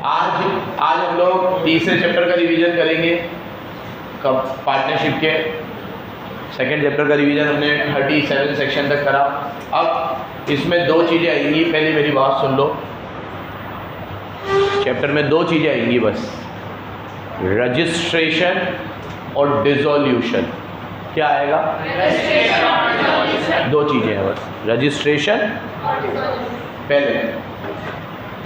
आज हम लोग तीसरे चैप्टर का रिवीजन करेंगे। कब पार्टनरशिप के सेकंड चैप्टर का रिवीजन हमने 37 सेक्शन तक करा। अब इसमें दो चीज़ें आएंगी, पहले मेरी बात सुन लो। चैप्टर में दो चीज़ें आएंगी बस, रजिस्ट्रेशन और डिसोल्यूशन। क्या आएगा? दो चीज़ें हैं बस, रजिस्ट्रेशन। पहले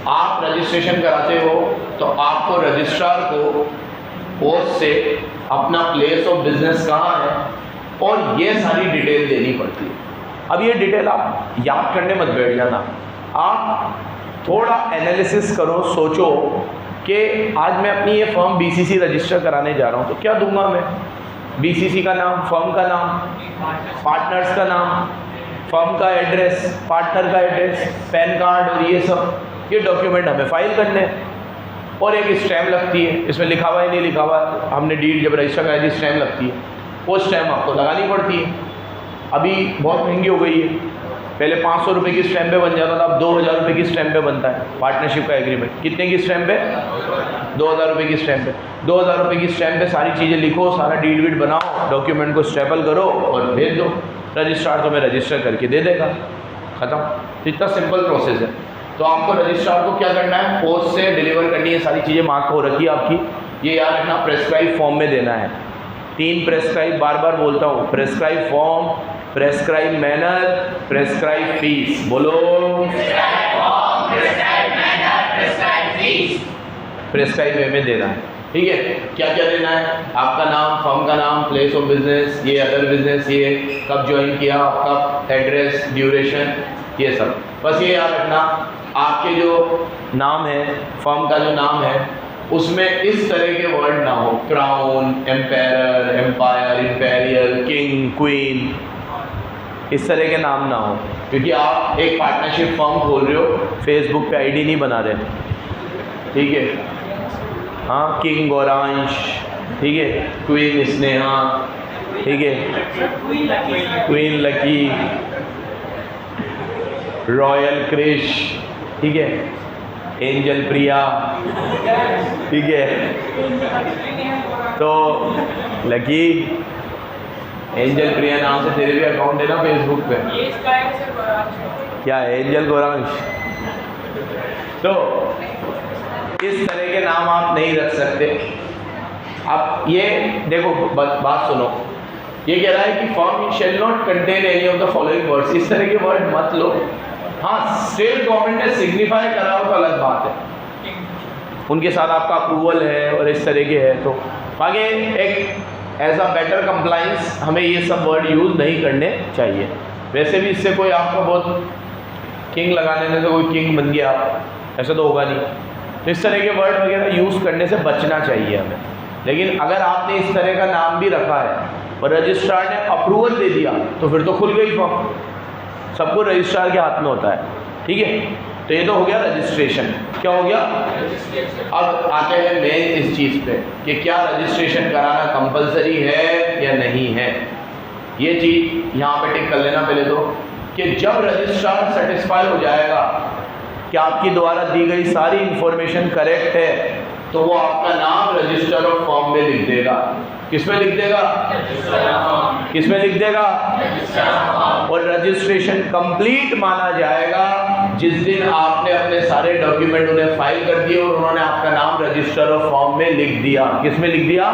आप रजिस्ट्रेशन कराते हो तो आपको रजिस्ट्रार को पोस्ट से अपना प्लेस ऑफ बिजनेस कहाँ है और ये सारी डिटेल देनी पड़ती है। अब ये डिटेल आप याद करने मत बैठ जाना, आप थोड़ा एनालिसिस करो, सोचो कि आज मैं अपनी ये फर्म बीसीसी रजिस्टर कराने जा रहा हूँ तो क्या दूंगा मैं? बीसीसी का नाम, फर्म का नाम, पार्टनर्स का नाम, फर्म का एड्रेस, पार्टनर का एड्रेस, पैन कार्ड और ये सब, ये डॉक्यूमेंट हमें फाइल करने हैं। और एक स्टैम्प लगती है, इसमें लिखा हुआ है नहीं लिखा हुआ, हमने डीड जब रजिस्टर कराई थी स्टैम्प लगती है, वो स्टैम्प आपको लगानी पड़ती है। अभी बहुत महंगी हो गई है, पहले 500 रुपये की स्टैम्प पे बन जाता था, अब 2000 रुपये की स्टैम्प पे बनता है पार्टनरशिप का एग्रीमेंट। कितने की स्टैम्प पे? 2000 रुपये की स्टैम्प पे। 2000 रुपये की स्टैम्प पे सारी चीज़ें लिखो, सारा डीड वीड बनाओ, डॉक्यूमेंट को स्टेपल करो और भेज दो, रजिस्ट्रार तुम्हें रजिस्टर करके दे देगा, ख़त्म। इतना सिंपल प्रोसेस है। तो आपको रजिस्ट्रार को क्या करना है? पोस्ट से डिलीवर करनी है, सारी चीज़ें मार्क हो रखी है आपकी। ये याद रखना, प्रेस्क्राइब फॉर्म में देना है। 3 प्रेस्क्राइब, बार बार बोलता हूँ, prescribe form, prescribe manner, prescribe fees. बोलो, प्रेस्क्राइब वे में देना है, ठीक है। क्या क्या देना है? आपका नाम, फर्म का नाम, प्लेस ऑफ बिजनेस, ये अदर बिजनेस, ये कब ज्वाइन किया, आपका एड्रेस, ड्यूरेशन, ये सब। बस ये याद रखना, आपके जो नाम है, फर्म का जो नाम है, उसमें इस तरह के वर्ड ना हो, crown, empire, empire, imperial, king, queen, इस तरह के नाम ना हो, क्योंकि आप एक पार्टनरशिप फर्म खोल रहे हो, फेसबुक पे आईडी नहीं बना रहे, ठीक है। हाँ, किंग गौरांश, ठीक है, क्वीन स्नेहा, ठीक है, क्वीन लकी, रॉयल क्रिश, ठीक है, एंजल प्रिया, ठीक है। तो लकी, एंजल प्रिया नाम से तेरे भी अकाउंट है ना फेसबुक पे? क्या है? एंजल गौरांश। तो इस तरह के नाम आप नहीं रख सकते। अब ये देखो, बात सुनो, ये कह रहा है कि firm shall not contain any of the following words. इस तरह के वर्ड मत लो। हाँ, स्टेट गवर्नमेंट ने सिग्निफाई करा हो तो अलग बात है, उनके साथ आपका अप्रूवल है और इस तरह के है, तो आगे एक एज अ बेटर कंप्लाइंस हमें ये सब वर्ड यूज़ नहीं करने चाहिए। वैसे भी इससे कोई आपको बहुत किंग लगा देने से कोई किंग बन गया, ऐसा तो होगा नहीं। तो इस तरह के वर्ड वगैरह यूज़ करने से बचना चाहिए हमें। लेकिन अगर आपने इस तरह का नाम भी रखा है और रजिस्ट्रार ने अप्रूवल दे दिया तो फिर तो खुल गई फॉर्म, सबको रजिस्ट्रार के हाथ में होता है, ठीक है। तो ये तो हो गया रजिस्ट्रेशन। क्या हो गया? अब आते हैं मेन इस चीज़ पे कि क्या रजिस्ट्रेशन कराना कंपलसरी है या नहीं है। ये चीज़ यहाँ पे टिक कर लेना पहले तो, कि जब रजिस्ट्रार सेटिस्फाई हो जाएगा कि आपकी द्वारा दी गई सारी इंफॉर्मेशन करेक्ट है, तो वो आपका नाम रजिस्टर ऑफ फर्म में लिख देगा। किस में लिख देगा? किस में लिख देगा? और रजिस्ट्रेशन कंप्लीट माना जाएगा जिस दिन आपने अपने सारे डॉक्यूमेंट उन्हें फाइल कर दिए और उन्होंने आपका नाम रजिस्टर ऑफ फर्म में लिख दिया। किस में लिख दिया?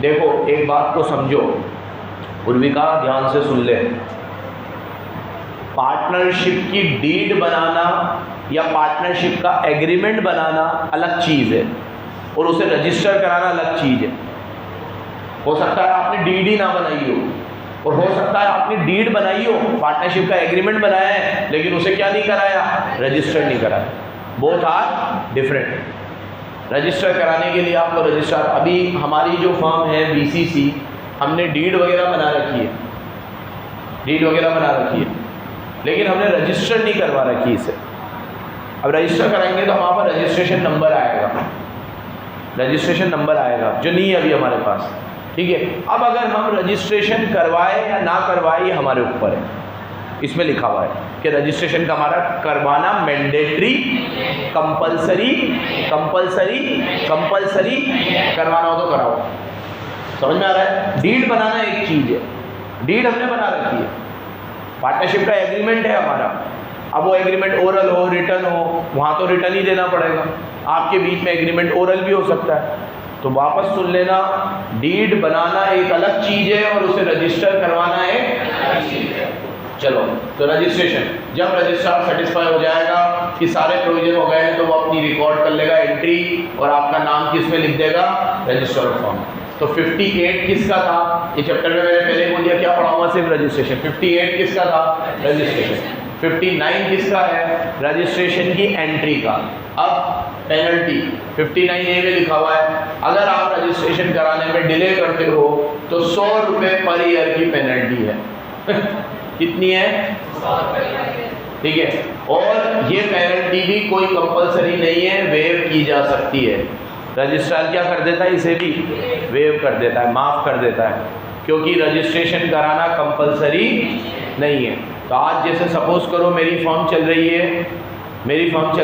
देखो, एक बात को समझो, उर्विका ध्यान से सुन ले। पार्टनरशिप की डीड बनाना या पार्टनरशिप का एग्रीमेंट बनाना अलग चीज़ है और उसे रजिस्टर कराना अलग चीज़ है। हो सकता है आपने डीड ही ना बनाई हो और हो सकता है आपने डीड बनाई हो, पार्टनरशिप का एग्रीमेंट बनाया है, लेकिन उसे क्या नहीं कराया? रजिस्टर नहीं कराया। Both are different. रजिस्टर कराने के लिए आपको रजिस्ट्रार, अभी हमारी जो फर्म है बीसीसी, हमने डीड वगैरह बना रखी है, डीड वगैरह बना रखी है, लेकिन हमने रजिस्टर नहीं करवा रखी इसे। अब रजिस्टर कराएंगे तो हमारे पास रजिस्ट्रेशन नंबर आएगा, रजिस्ट्रेशन नंबर आएगा जो नहीं है अभी हमारे पास, ठीक है। अब अगर हम रजिस्ट्रेशन करवाए या ना करवाए ये हमारे ऊपर है। इसमें लिखा हुआ है कि रजिस्ट्रेशन का हमारा करवाना मैंडेटरी, कंपलसरी, कंपलसरी, कंपलसरी, करवाना हो तो कराओ। समझ में आ रहा है? डीड बनाना एक चीज़ है, डीड हमने बना रखी है, पार्टनरशिप का एग्रीमेंट है हमारा। अब वो एग्रीमेंट ओरल हो, रिटर्न हो, वहाँ तो रिटर्न ही देना पड़ेगा। आपके बीच में एग्रीमेंट ओरल भी हो सकता है, तो वापस सुन लेना, डीड बनाना एक अलग चीज़ है और उसे रजिस्टर करवाना एक अलग चीज़ है। चलो, तो रजिस्ट्रेशन, जब रजिस्ट्रार सेटिस्फाई हो जाएगा कि सारे प्रोविजन हो गए हैं तो वो अपनी रिकॉर्ड कर लेगा एंट्री और आपका नाम किस में लिख देगा, रजिस्टर फॉर्म। तो 58 किसका था? ये चैप्टर में मैंने पहले बोल दिया, क्या पढ़ा हुआ, सिर्फ रजिस्ट्रेशन। 58 किसका था? रजिस्ट्रेशन। 59 किसका है? रजिस्ट्रेशन की एंट्री का। अब पेनल्टी 59A में लिखा हुआ है, अगर आप रजिस्ट्रेशन कराने में डिले करते हो तो 100 रुपये पर ईयर की पेनल्टी है। कितनी है? 100 रुपये। ठीक है, और ये पेनल्टी भी कोई कंपलसरी नहीं है, वेव की जा सकती है। रजिस्ट्रार क्या कर देता है? इसे भी वेव कर देता है, माफ़ कर देता है, क्योंकि रजिस्ट्रेशन कराना कंपलसरी नहीं है। तो आज जैसे सपोज करो मेरी फॉर्म चल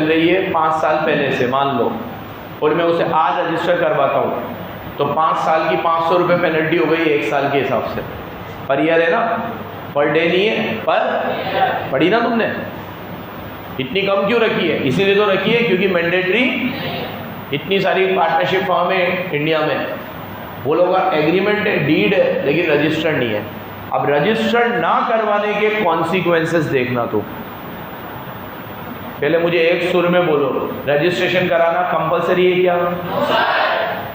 रही है 5 साल पहले से, मान लो, और मैं उसे आज रजिस्टर करवाता हूँ, तो 5 साल की 500 रुपये पेनल्टी हो गई 1 साल के हिसाब से। पर ईयर है ना, पर डे नहीं है, पर पढ़ी ना तुमने? इतनी कम क्यों रखी है? इसीलिए तो रखी है क्योंकि मैंडेटरी, इतनी सारी पार्टनरशिप फॉर्म है इंडिया में, वो लोग का एग्रीमेंट है, डीड है, लेकिन रजिस्टर्ड नहीं है। अब रजिस्टर्ड ना करवाने के कॉन्सिक्वेंसेस देखना। तो पहले मुझे एक सुर में बोलो, रजिस्ट्रेशन कराना कंपलसरी है क्या?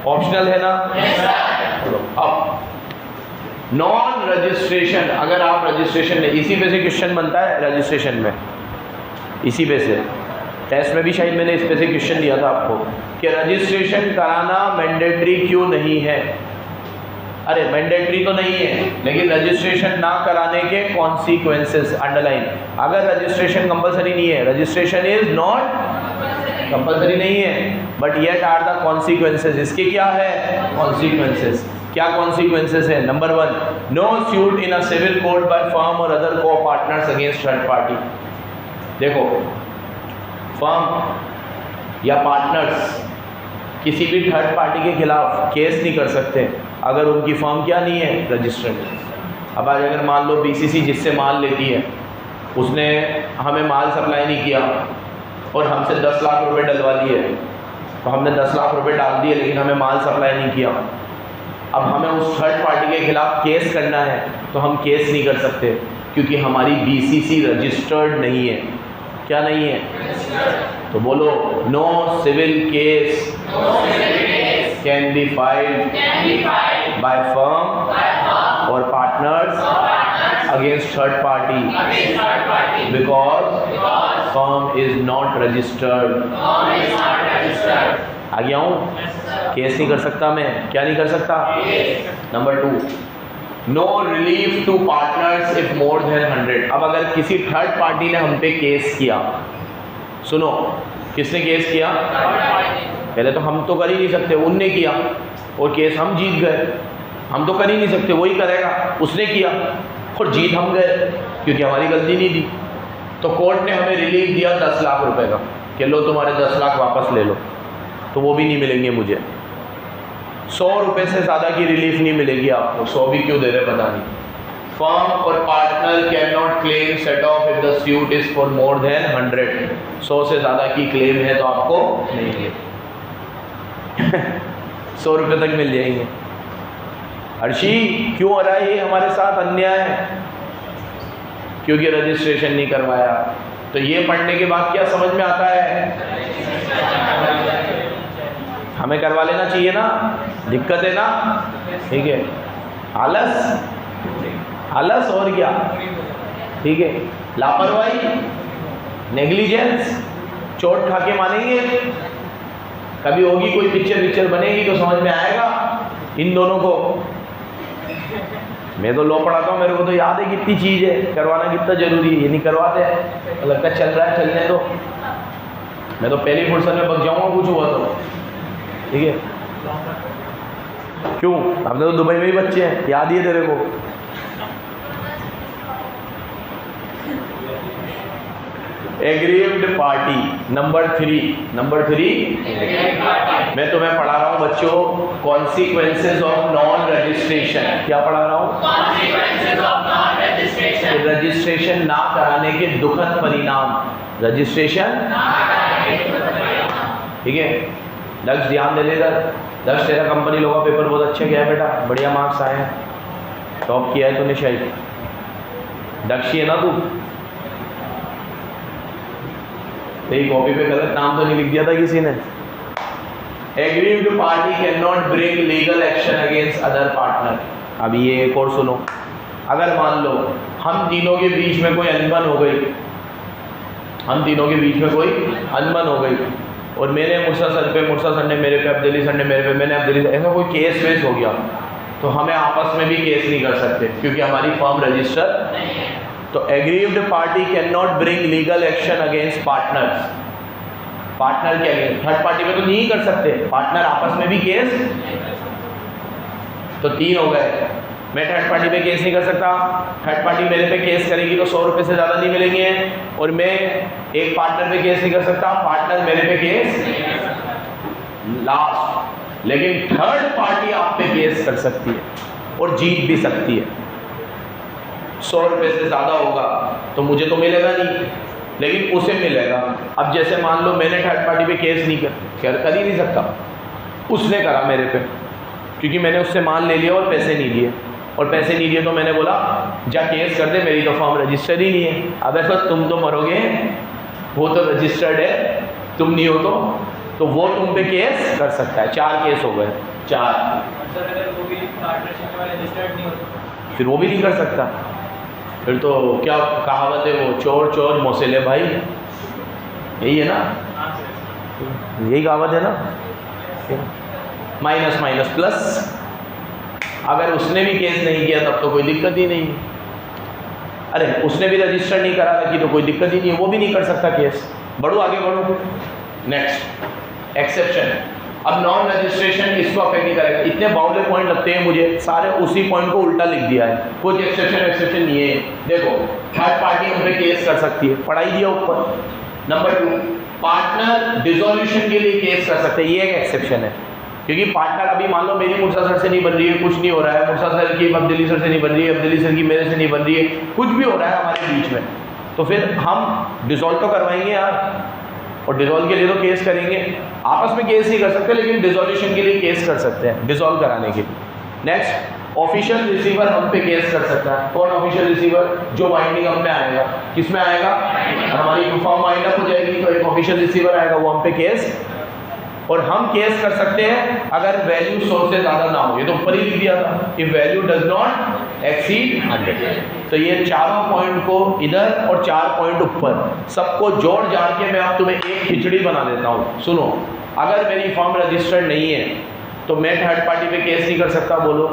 ऑप्शनल है ना? अब नॉन रजिस्ट्रेशन, अगर आप रजिस्ट्रेशन, इसी पे से क्वेश्चन बनता है रजिस्ट्रेशन में, इसी पे से टेस्ट में भी शायद मैंने इस पे से क्वेश्चन दिया था आपको कि रजिस्ट्रेशन कराना मैंडेटरी क्यों नहीं है। अरे मैंडेटरी तो नहीं है, लेकिन रजिस्ट्रेशन ना कराने के कॉन्सिक्वेंसेस, अंडरलाइन, अगर रजिस्ट्रेशन कंपलसरी नहीं है, रजिस्ट्रेशन इज नॉट कंपलसरी नहीं है, but yet are the consequences. इसके क्या है कॉन्सिक्वेंसेस? क्या कॉन्सिक्वेंसेस है? Number 1, no suit in a civil court by firm और अदर को पार्टनर्स अगेंस्ट थर्ड पार्टी। देखो, फर्म या पार्टनर्स किसी भी थर्ड पार्टी के खिलाफ केस नहीं कर सकते अगर उनकी फर्म क्या नहीं है, रजिस्टर्ड। अब आज अगर मान लो बीसीसी जिससे माल लेती है, उसने हमें माल सप्लाई नहीं किया और हमसे 10 लाख रुपए डलवा लिए, तो हमने 10 लाख रुपए डाल दिए लेकिन हमें माल सप्लाई नहीं किया। अब हमें उस थर्ड पार्टी के खिलाफ केस करना है तो हम केस नहीं कर सकते क्योंकि हमारी बीसीसी रजिस्टर्ड नहीं है। क्या नहीं है? तो बोलो, no civil case can be filed by firm और partners against third party because firm is not registered. आ गया हूँ? केस नहीं कर सकता मैं। क्या नहीं कर सकता? Number 2, no relief to partners if more than 100। अब अगर किसी थर्ड पार्टी ने हम पे केस किया, सुनो, किसने केस किया? पहले तो हम तो कर ही नहीं सकते, उनने किया और केस हम जीत गए। हम तो कर ही नहीं सकते, वही करेगा। उसने किया और जीत हम गए क्योंकि हमारी गलती नहीं थी। तो कोर्ट ने हमें रिलीफ दिया 10 लाख रुपए का कि लो तुम्हारे 10 लाख वापस ले लो, तो वो भी नहीं मिलेंगे मुझे। 100 रुपये से ज़्यादा की रिलीफ नहीं मिलेगी आपको। 100 भी क्यों दे रहे पता नहीं। फर्म और partner can not claim set of if the suit is for more than 100। 100 से ज़्यादा की क्लेम है तो आपको नहीं मिलेगी। 100 रुपये तक मिल जाएंगे। अर्शी, क्यों हो रहा है ये हमारे साथ अन्याय? क्योंकि रजिस्ट्रेशन नहीं करवाया। तो ये पढ़ने के बाद क्या समझ में आता है? हमें करवा लेना चाहिए ना, दिक्कत है ना? ठीक है, आलस और क्या? ठीक है, लापरवाही, नेग्लिजेंस, चोट खा के मानेंगे। कभी होगी कोई पिक्चर बनेगी तो समझ में आएगा इन दोनों को। मैं तो लॉ पढ़ाता हूँ, मेरे को तो याद है कितनी चीज़ है, करवाना कितना जरूरी है। ये नहीं करवाते, लगता है चल रहा है, चलने दो। मैं तो पहली फुर्सत में बच जाऊँगा कुछ हुआ तो। ठीक है, क्यों? हमने तो दुबई में ही बच्चे हैं, याद ही है तेरे को। Aggrieved party. नंबर थ्री मैं तुम्हें पढ़ा रहा हूँ बच्चों, कॉन्सिक्वेंसेज ऑफ नॉन रजिस्ट्रेशन। क्या पढ़ा रहा हूँ? Consequences of non registration. Registration ना कराने के दुखद परिणाम। रजिस्ट्रेशन, ठीक है। दक्ष ध्यान दे लेगा। दक्ष तेरा कंपनी लोग का पेपर बहुत अच्छा गया बेटा, बढ़िया मार्क्स आए हैं, टॉप किया है तूने शायद। दक्ष है ना तू? तेरी कॉपी पे गलत नाम तो नहीं लिख दिया था किसी ने? Aggrieved party can not bring legal action against other partner. अभी ये एक और सुनो, अगर मान लो हम तीनों के बीच में कोई अनबन हो गई, और मैंने मुर्सा सर पे, मुर्सा सर ने मेरे पे, अब्दुल्ली सर ने मेरे पे, मैंने अब्दुल्ली सर, ऐसा कोई केस वेस हो गया तो हमें आपस में भी केस नहीं कर सकते क्योंकि हमारी फर्म रजिस्टर नहीं है। तो aggrieved party can not bring legal action against partners. Partner के अगेंस्ट, थर्ड पार्टी में तो नहीं कर सकते, पार्टनर आपस में भी केस। तो तीन हो गए। मैं थर्ड पार्टी पे केस नहीं कर सकता, थर्ड पार्टी मेरे पे केस करेगी तो 100 रुपये से ज़्यादा नहीं मिलेंगे, और मैं एक पार्टनर पे केस नहीं कर सकता, पार्टनर मेरे पे केस लास्ट। लेकिन थर्ड पार्टी आप पे केस कर सकती है और जीत भी सकती है। 100 रुपये से ज़्यादा होगा तो मुझे तो मिलेगा नहीं, लेकिन उसे मिलेगा। अब जैसे मान लो मैंने थर्ड पार्टी पे केस नहीं कर ही नहीं सकता, उसने करा मेरे पे, क्योंकि मैंने उससे माल ले लिया और पैसे नहीं दिए, और पैसे नहीं दिए तो मैंने बोला जा केस कर दे, मेरी तो फॉर्म रजिस्टर्ड ही नहीं है। अब ऐसा तुम तो मरोगे, वो तो रजिस्टर्ड है, तुम नहीं हो तो वो तुम पे केस कर सकता है। 4 केस हो गए, 4। फिर वो भी नहीं कर सकता। फिर तो क्या कहावत है वो, चोर चोर मौसेले भाई, यही है ना? यही कहावत है ना? Minus minus plus. अगर उसने भी केस नहीं किया तब तो कोई दिक्कत ही नहीं। अरे उसने भी रजिस्टर नहीं करा था कि तो कोई दिक्कत ही नहीं है, वो भी नहीं कर सकता केस। बढ़ो आगे बढ़ो। Next exception. अब नॉन रजिस्ट्रेशन इसको अफेक्ट नहीं करेगा। इतने बाउंड्री पॉइंट लगते हैं मुझे, सारे उसी पॉइंट को उल्टा लिख दिया है, कुछ एक्सेप्शन नहीं है। देखो थर्ड पार्टी हम पे केस कर सकती है, पढ़ाई दिया ऊपर। नंबर 2, पार्टनर डिसोल्यूशन के लिए केस कर सकते हैं, ये एक एक्सेप्शन है। क्योंकि पार्टनर, अभी मान लो मेरी मुर्सा सर से नहीं बन रही है, कुछ नहीं हो रहा है, मुर्सा सर की अब्दुल्ली सर से नहीं बन रही है, अब्दुल्ली सर की मेरे से नहीं बन रही है, कुछ भी हो रहा है हमारे बीच में, तो फिर हम डिसॉल्व तो करवाएंगे यार, और डिसॉल्व के लिए तो केस करेंगे। आपस में केस नहीं कर सकते, लेकिन डिसोल्यूशन के लिए केस कर सकते हैं, डिसॉल्व कराने के लिए। नेक्स्ट, ऑफिशियल रिसीवर हम पे केस कर सकता है। कौन ऑफिशियल रिसीवर? जो बाइंडिंग हम पे आएगा। किस में आएगा? हमारी फॉर्म बाइंड अप हो जाएगी तो एक ऑफिशियल रिसीवर आएगा, वो हम पे केस। और हम केस कर सकते हैं अगर वैल्यू 100 से ज़्यादा ना हो, ये तो ऊपर ही लिख दिया था, if value does not exceed 100। तो ये चारों पॉइंट को इधर और 4 पॉइंट ऊपर, सबको जोड़ जाड़ के मैं अब तुम्हें एक खिचड़ी बना देता हूँ। सुनो, अगर मेरी फॉर्म रजिस्टर्ड नहीं है तो मैं थर्ड पार्टी पे केस नहीं कर सकता। बोलो,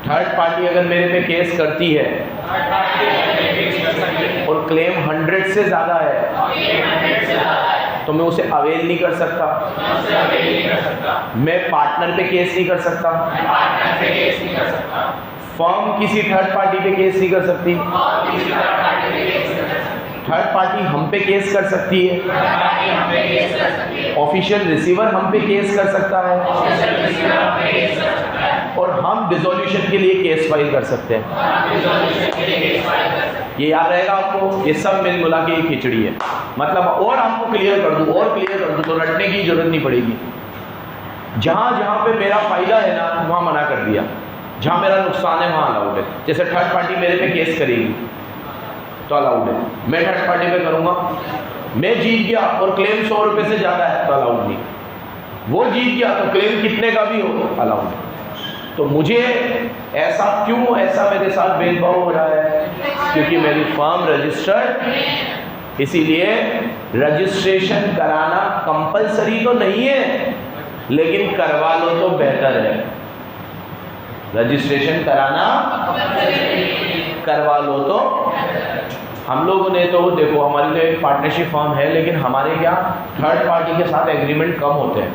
थर्ड पार्टी अगर मेरे पे केस करती है और क्लेम 100 से ज़्यादा है तो मैं उसे अवेल नहीं कर सकता। मैं पार्टनर पे केस नहीं कर सकता। फर्म किसी थर्ड पार्टी पे केस नहीं कर सकती। थर्ड पार्टी हम पे केस कर सकती है। ऑफिशियल रिसीवर हम पे केस कर सकता है, और हम डिसोल्यूशन के लिए केस फाइल कर सकते हैं। ये याद रहेगा आपको, ये सब मिल मिला के एक खिचड़ी है। मतलब और आपको क्लियर कर दूं तो रटने की जरूरत नहीं पड़ेगी। जहाँ जहाँ पे मेरा फायदा है ना, वहाँ मना कर दिया, जहाँ मेरा नुकसान है वहाँ अलाउड है। जैसे थर्ड पार्टी मेरे पे केस करेगी तो अलाउड है, मैं थर्ड पार्टी पे करूँगा, मैं जीत गया और क्लेम 100 रुपये से ज़्यादा है तो अलाउड नहीं, वो जीत गया तो क्लेम कितने का भी हो अलाउड है। तो मुझे ऐसा मेरे साथ भेदभाव हो रहा है? क्योंकि मेरी फर्म रजिस्टर्ड, इसीलिए रजिस्ट्रेशन कराना कंपलसरी तो नहीं है, लेकिन करवा लो तो बेहतर है। रजिस्ट्रेशन कराना करवा लो तो। हम लोगों ने तो देखो, हमारी तो एक पार्टनरशिप फर्म है, लेकिन हमारे क्या थर्ड पार्टी के साथ एग्रीमेंट कम होते हैं।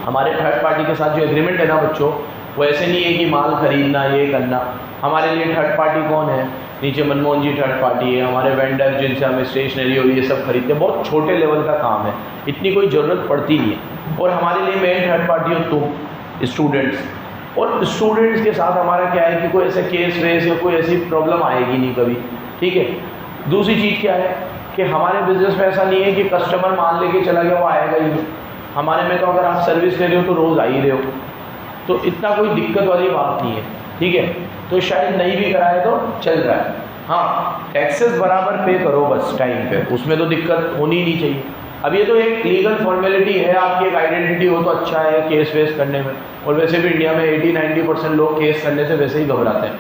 हमारे थर्ड पार्टी के साथ जो एग्रीमेंट है ना बच्चों, वो ऐसे नहीं है कि माल खरीदना ये करना। हमारे लिए थर्ड पार्टी कौन है? नीचे मनमोहन जी थर्ड पार्टी है, हमारे वेंडर जिनसे हमें स्टेशनरी और ये सब खरीदते हैं, बहुत छोटे लेवल का काम है, इतनी कोई ज़रूरत पड़ती नहीं है। और हमारे लिए मेन थर्ड पार्टी हो तुम स्टूडेंट्स, और स्टूडेंट्स के साथ हमारा क्या है कि कोई ऐसा केस वेस या कोई ऐसी प्रॉब्लम आएगी नहीं कभी, ठीक है। दूसरी चीज़ क्या है कि हमारे बिजनेस में ऐसा नहीं है कि कस्टमर मान लेके चला गया वो आएगा ही नहीं। हमारे में तो अगर आप सर्विस ले रहे हो तो रोज़ आ ही रहे हो, तो इतना कोई दिक्कत वाली बात नहीं है, ठीक है। तो शायद नहीं भी कराए तो चल रहा है। हाँ, टैक्सेस बराबर पे करो बस टाइम पे, उसमें तो दिक्कत होनी नहीं चाहिए। अब ये तो एक लीगल फॉर्मेलिटी है, आपकी एक आइडेंटिटी हो तो अच्छा है केस वेस करने में। और वैसे भी इंडिया में 80-90% लोग केस करने से वैसे ही घबराते हैं।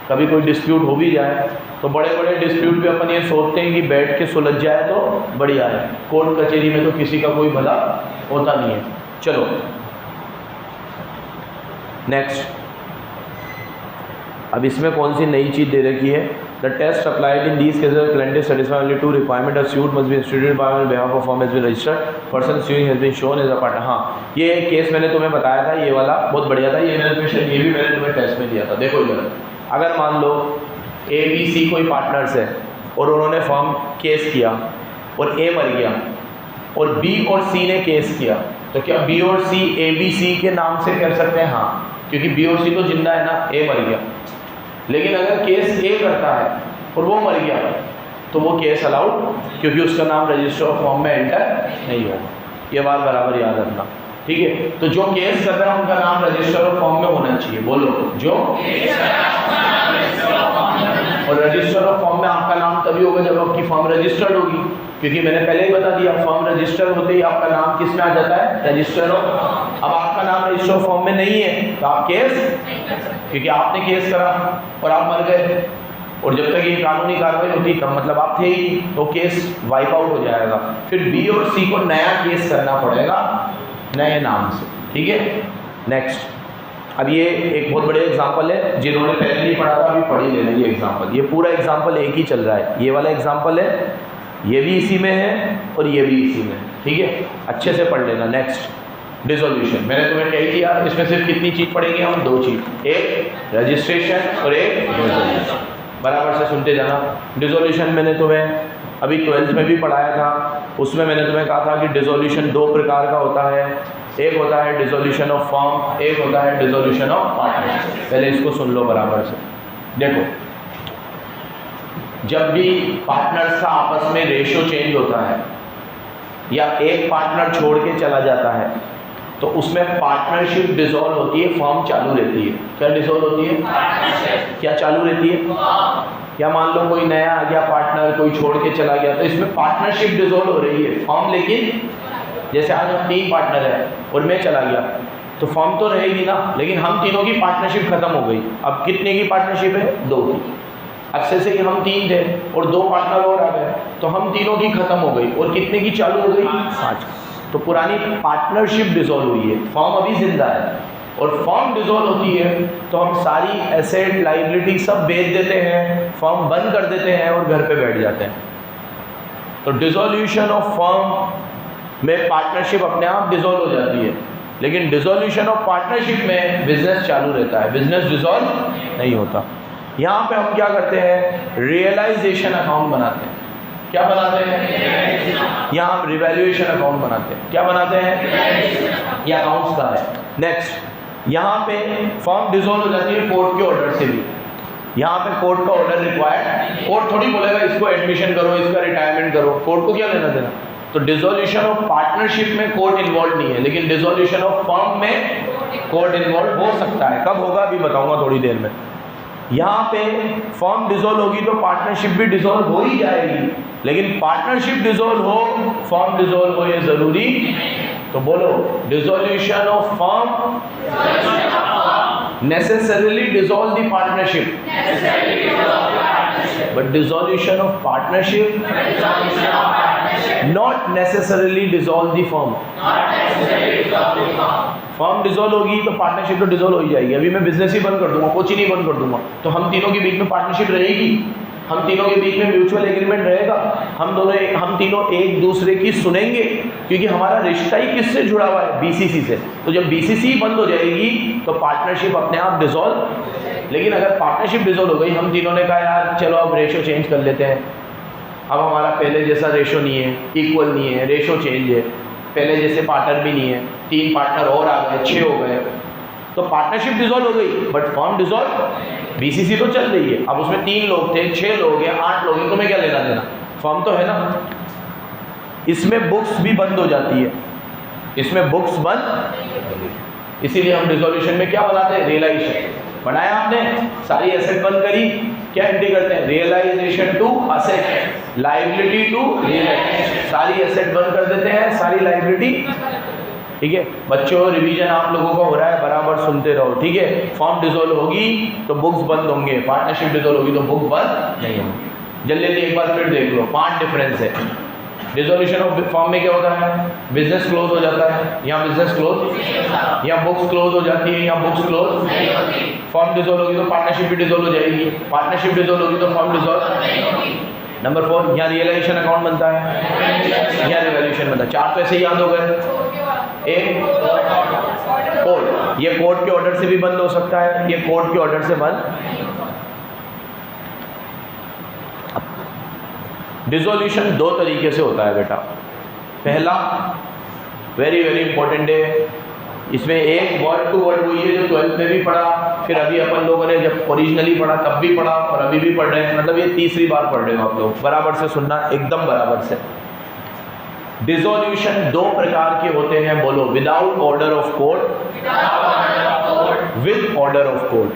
कभी कोई डिस्प्यूट हो भी जाए तो बड़े बड़े डिस्प्यूट भी अपन ये सोचते हैं कि बैठ के सुलझ जाए तो बढ़िया है, कोर्ट कचहरी में तो किसी का कोई भला होता नहीं है। चलो नेक्स्ट, अब इसमें कौन सी नई चीज़ दे रखी है? The test applied in these cases plaintiff satisfy only two requirement of suit must be instituted by on behalf of firm has been registered person suing has been shown as a partner. हाँ, ये एक case मैंने तुम्हें बताया था, ये वाला बहुत बढ़िया था, ये भी मैंने तुम्हें टेस्ट में दिया था। देखो इधर, अगर मान लो ABC कोई पार्टनर्स है और उन्होंने फर्म केस किया और A मर गया और B और C ने केस किया, तो क्या B और C ABC के नाम से कर सकते हैं? हाँ, क्योंकि B और C तो जिंदा है ना, A मर गया। लेकिन अगर केस A करता है और वो मर गया तो वो केस अलाउड, क्योंकि उसका नाम रजिस्टर ऑफ फर्म में एंटर नहीं होगा। ये बात बराबर याद रखना, ठीक है। तो जो केस कर रहा है उनका नाम रजिस्टर ऑफ फर्म में होना चाहिए। बोलो, जो और रजिस्टर ऑफ फर्म में आपका नाम तभी होगा जब आपकी फर्म रजिस्टर्ड होगी, क्योंकि मैंने पहले ही बता दिया फर्म रजिस्टर होते ही आपका नाम किस में आ जाता है? Register of. अब आपका नाम रजिस्टर ऑफ फर्म में नहीं है तो आप केस, क्योंकि आपने केस करा और आप मर गए, और जब तक ये कानूनी कार्रवाई होती तब मतलब आप थे ही, तो केस वाइप आउट हो जाएगा। फिर B और C को नया केस करना पड़ेगा नए नाम से, ठीक है। नेक्स्ट, अब ये एक बहुत बड़े एग्जांपल है, जिन्होंने पहले नहीं पढ़ा था अभी पढ़ ही लेना ये एग्जांपल। ये पूरा एग्जांपल एक ही चल रहा है, ये वाला एग्जांपल है, ये भी इसी में है और ये भी इसी में, ठीक है। अच्छे से पढ़ लेना। Next, dissolution. मैंने तुम्हें कह दिया इसमें सिर्फ कितनी चीज़ पढ़ेंगे हम? 2 चीज़, एक रजिस्ट्रेशन और एक डिसोल्यूशन। बराबर से सुनते जाना। डिसोल्यूशन मैंने तुम्हें अभी 12th में भी पढ़ाया था, उसमें मैंने तुम्हें कहा था कि डिसोल्यूशन 2 प्रकार का होता है। एक होता है डिसोल्यूशन ऑफ फर्म, एक होता है डिसोल्यूशन ऑफ पार्टनरशिप। पहले इसको सुन लो बराबर से। देखो, जब भी पार्टनर्स का आपस में रेशियो चेंज होता है या एक पार्टनर छोड़ के चला जाता है तो उसमें पार्टनरशिप डिसॉल्व होती है, फर्म चालू रहती है। क्या डिसॉल्व होती है? क्या चालू रहती है? या मान लो कोई नया आ गया पार्टनर, कोई छोड़ के चला गया, तो इसमें पार्टनरशिप डिसॉल्व हो रही है, फर्म लेकिन जैसे आज हम 3 पार्टनर हैं और मैं चला गया तो फर्म तो रहेगी ना, लेकिन हम तीनों की पार्टनरशिप खत्म हो गई। अब कितने की पार्टनरशिप है? 2 की। अच्छे से कि हम 3 थे और 2 पार्टनर और आ गए तो हम तीनों की खत्म हो गई, और कितने की चालू हो गई? 5। तो पुरानी पार्टनरशिप डिसॉल्व हुई है, फर्म अभी जिंदा है। और फर्म डिसॉल्व होती है तो हम सारी एसेट लाइबिलिटी सब बेच देते हैं, फर्म बंद कर देते हैं और घर पे बैठ जाते हैं। तो डिसोल्यूशन ऑफ फर्म में पार्टनरशिप अपने आप डिसॉल्व हो जाती है, लेकिन डिसोल्यूशन ऑफ पार्टनरशिप में बिजनेस चालू रहता है, बिजनेस डिसॉल्व नहीं होता। यहाँ पे हम क्या करते हैं? रियलाइजेशन अकाउंट बनाते हैं। क्या बनाते हैं? यहाँ हम रिवैल्यूएशन अकाउंट बनाते हैं। क्या बनाते हैं? ये अकाउंट्स का है। नेक्स्ट, यहाँ पे फर्म डिसॉल्व हो जाती है कोर्ट के ऑर्डर से भी। यहाँ पे कोर्ट का ऑर्डर रिक्वायर्ड, कोर्ट थोड़ी बोलेगा इसको एडमिशन करो, इसका रिटायरमेंट करो, कोर्ट को क्या लेना देना। तो डिसोल्यूशन ऑफ पार्टनरशिप में कोर्ट इन्वॉल्व नहीं है, लेकिन डिसोल्यूशन ऑफ फर्म में कोर्ट इन्वॉल्व हो सकता है। कब होगा अभी बताऊंगा थोड़ी देर में। यहाँ पे फर्म डिसॉल्व होगी तो पार्टनरशिप भी डिसॉल्व हो ही जाएगी, लेकिन पार्टनरशिप डिसॉल्व हो फर्म डिसॉल्व हो ये जरूरी। तो बोलो, dissolution of firm necessarily dissolve the partnership, but dissolution of partnership not necessarily dissolve the firm. Firm dissolve होगी तो पार्टनरशिप तो डिसॉल्व हो ही जाएगी। अभी मैं बिजनेस ही बंद कर दूंगा, कुछ ही नहीं बंद कर दूंगा, तो हम तीनों के बीच में पार्टनरशिप रहेगी, हम तीनों के बीच में म्यूचुअल एग्रीमेंट रहेगा, हम तीनों एक दूसरे की सुनेंगे, क्योंकि हमारा रिश्ता ही किससे जुड़ा हुआ है? BCC से। तो जब BCC बंद हो जाएगी तो पार्टनरशिप अपने आप डिसॉल्व लेकिन अगर पार्टनरशिप डिसॉल्व हो गई, हम तीनों ने कहा यार चलो अब रेशो चेंज कर लेते हैं, अब हमारा पहले जैसा रेशो नहीं है, इक्वल नहीं है, रेशो चेंज है, पहले जैसे पार्टनर भी नहीं है, 3 पार्टनर और आ गए, 6 हो गए, तो पार्टनरशिप डिसॉल्व हो गई बट फर्म डिसॉल्व, बीसीसी तो चल रही है। अब उसमें 3 लोग थे, 6 लोग हैं, 8 लोग हैं, तुम्हें क्या लेना देना, फर्म तो है ना। इसमें बुक्स भी बंद हो जाती है, इसमें बुक्स बंद, इसीलिए हम डिसोल्यूशन में क्या बनाते हैं, रियलाइजेशन बनाया आपने, सारी एसेट बंद करी, क्या एंट्री करते हैं, realisation to asset, liability to realisation, सारी एसेट बंद कर देते हैं, सारी लायबिलिटी। ठीक है बच्चों, रिवीजन आप लोगों का हो रहा है, बराबर सुनते रहो, ठीक है। फॉर्म डिसॉल्व होगी तो बुक्स बंद होंगे, पार्टनरशिप डिसॉल्व होगी तो बुक बंद नहीं होंगी। जल्दी एक बार फिर देख लो, 5 डिफरेंस है। डिसोल्यूशन ऑफ फॉर्म में क्या होता है, बिजनेस क्लोज हो जाता है, यहाँ बिजनेस क्लोज, या बुक्स क्लोज हो जाती है, यहाँ बुक्स क्लोज। फॉर्म डिसॉल्व होगी तो पार्टनरशिप भी डिसॉल्व हो जाएगी, पार्टनरशिप डिसॉल्व होगी तो फॉर्म डिसॉल्व। नंबर 4, यहाँ रियलाइजेशन अकाउंट बनता है, यहाँ रिवैल्यूएशन बनता है। 4 तो ऐसे ही याद हो गए। एक कोर्ट, ये कोर्ट के ऑर्डर से भी बंद हो सकता है, ये कोर्ट के ऑर्डर से बंद। डिसोल्यूशन 2 तरीके से होता है बेटा। पहला वेरी इंपॉर्टेंट है, इसमें एक वर्ड टू वर्ड हुई है जो 12th में भी पढ़ा, फिर अभी अपन लोगों ने जब ओरिजिनली पढ़ा तब भी पढ़ा और अभी भी पढ़ रहे हैं, मतलब ये तीसरी बार पढ़ रहे हो आप लोग, बराबर से सुनना, एकदम बराबर से। डिसोल्यूशन 2 प्रकार के होते हैं, बोलो, without order of court, with order of court.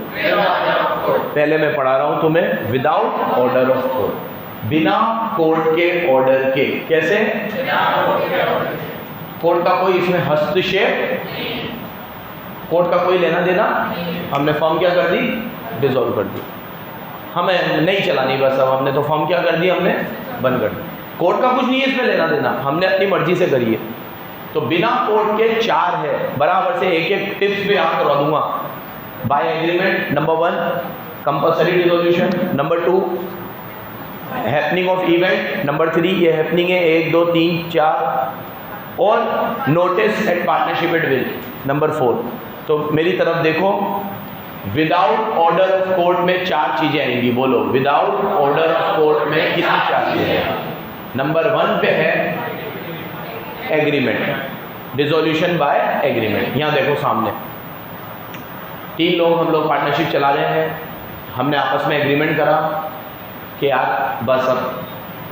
पहले मैं पढ़ा रहा हूं तुम्हें, विदाउट ऑर्डर ऑफ कोर्ट, बिना कोर्ट के ऑर्डर के। कैसे, कोर्ट का कोई इसमें हस्तक्षेप, कोर्ट का कोई लेना देना, हमने फॉर्म क्या कर दी, डिसॉल्व कर दी, हमें नहीं चलानी बस, अब हमने तो फॉर्म क्या कर दी, हमने बंद कर दी, कोर्ट का कुछ नहीं है इसमें लेना देना, हमने अपनी मर्जी से करी है। तो बिना कोर्ट के 4 है, बराबर से एक एक टिप्स भी याद करवा दूंगा। By agreement, number 1 compulsory dissolution, number 2 happening of event, number 3 ये हैपनिंग है 1 2 3 4, और notice at partnership at will, number 4। तो मेरी तरफ देखो, विदाउट ऑर्डर ऑफ कोर्ट में 4 चीजें आएंगी, बोलो, विदाउट ऑर्डर ऑफ कोर्ट में कितनी 4 चीजें। नंबर 1 पे है एग्रीमेंट, डिसोल्यूशन बाय एग्रीमेंट। यहाँ देखो सामने 3 लोग, हम लोग पार्टनरशिप चला रहे हैं, हमने आपस में एग्रीमेंट करा कि यार बस अब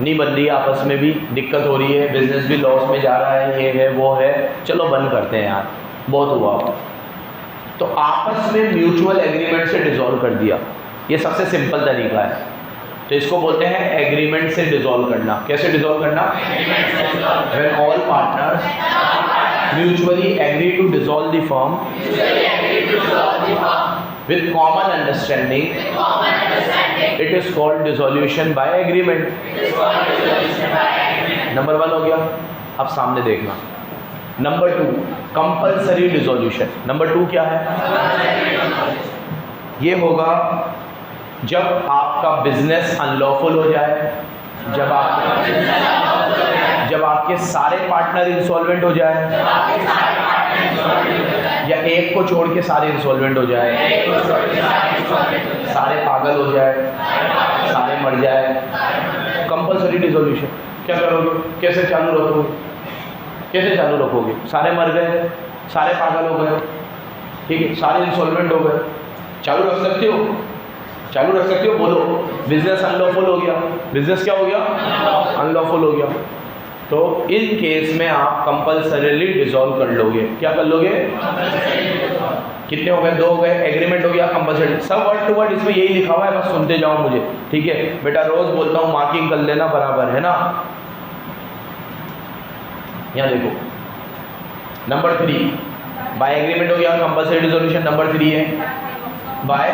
नहीं बन रही, आपस में भी दिक्कत हो रही है, बिजनेस भी लॉस में जा रहा है, ये है वो है, चलो बंद करते हैं यार, बहुत हुआ। तो आपस में म्यूचुअल एग्रीमेंट से डिसॉल्व कर दिया, ये सबसे सिंपल तरीका है। तो इसको बोलते हैं एग्रीमेंट से डिसॉल्व करना। कैसे डिसॉल्व करना, when all partners mutually agree to dissolve the firm with common understanding, it is called dissolution by agreement। Number 1 हो गया। अब सामने देखना, नंबर 2 कंपल्सरी डिसोल्यूशन। नंबर 2 क्या है, ये होगा जब आपका बिजनेस अनलॉफुल हो जाए, जब आपके सारे पार्टनर इंसॉल्वेंट हो जाए, या एक को छोड़ के सारे इंसॉल्वेंट हो जाए, सारे पागल हो जाए, सारे मर जाए, कंपल्सरी डिसोल्यूशन। क्या करोगे, कैसे चालू रखोगे, कैसे चालू रखोगे, सारे मर गए, सारे पागल हो गए, ठीक है, सारे इंसॉल्वेंट हो गए, चालू रख सकते हो, चालू रख सकते हो, बोलो, बिजनेस अनलॉफुल हो गया, बिजनेस क्या हो गया, अनलॉफुल हो गया। तो इन केस में आप कंपल्सरीली डिसॉल्व कर लोगे। क्या कर लोगे, कितने हो गए, 2 हो गए, एग्रीमेंट हो गया, कंपल्सरी, सब वर्ड टू वर्ड इसमें यही लिखा हुआ है, बस सुनते जाओ मुझे, ठीक है बेटा, रोज बोलता हूँ, मार्किंग कर लेना, बराबर है ना। यहाँ देखो, नंबर 3 बाय एग्रीमेंट हो गया, कंपल्सरी डिसोल्यूशन। नंबर 3 है बाय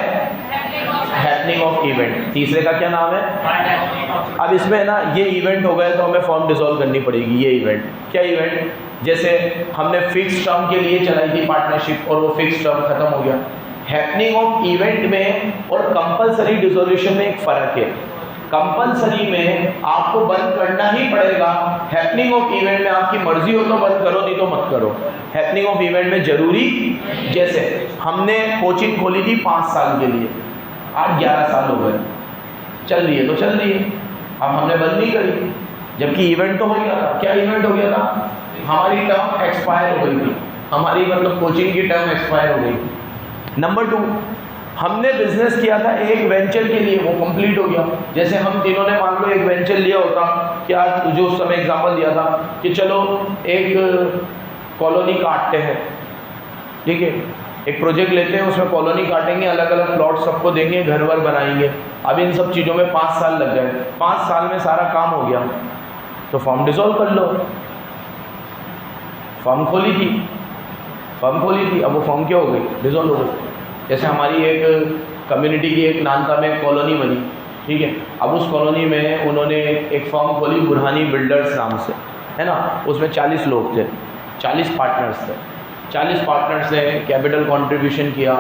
हैपनिंग ऑफ इवेंट। तीसरे का क्या नाम है, अब इसमें ना ये इवेंट हो गए तो हमें फॉर्म डिसॉल्व करनी पड़ेगी। ये इवेंट, क्या इवेंट, जैसे हमने फिक्स टर्म के लिए चलाई थी पार्टनरशिप और वो फिक्स टर्म खत्म हो गया। हैपनिंग ऑफ इवेंट में और कंपल्सरी डिसोल्यूशन में एक फ़र्क है। कंपल्सरी में आपको बंद करना ही पड़ेगा, हैपनिंग ऑफ इवेंट में आपकी मर्जी हो तो बंद करो, नहीं तो मत करो। हैपनिंग ऑफ इवेंट में जरूरी, जैसे हमने कोचिंग खोली थी 5 साल के लिए, 8-11 साल हो गए, चल रही है तो चल रही है, अब हमने बंद नहीं करी, जबकि इवेंट तो हो गया था। क्या इवेंट हो गया था? हमारी टर्म एक्सपायर हो गई थी, हमारी मतलब कोचिंग की टर्म एक्सपायर हो गई थी। नंबर 2, हमने बिजनेस किया था एक वेंचर के लिए, वो कंप्लीट हो गया। जैसे हम तीनों ने मान लो एक वेंचर लिया होता, क्या जो उस समय एग्जाम्पल दिया था कि चलो एक कॉलोनी काटते हैं, ठीक है, एक प्रोजेक्ट लेते हैं, उसमें कॉलोनी काटेंगे, अलग अलग प्लॉट सबको देंगे, घर वर बनाएंगे। अब इन सब चीज़ों में 5 साल लग गए, 5 साल में सारा काम हो गया, तो फॉर्म डिसॉल्व कर लो। फॉर्म खोली थी, अब वो फॉर्म क्या हो गई? डिसॉल्व हो गई। जैसे हमारी एक कम्युनिटी की एक नानता में कॉलोनी बनी, ठीक है, अब उस कॉलोनी में उन्होंने एक फॉर्म खोली बुरहानी बिल्डर्स नाम से, है ना, उसमें 40 लोग थे, 40 पार्टनर्स थे। 40 पार्टनर्स ने कैपिटल कंट्रीब्यूशन किया,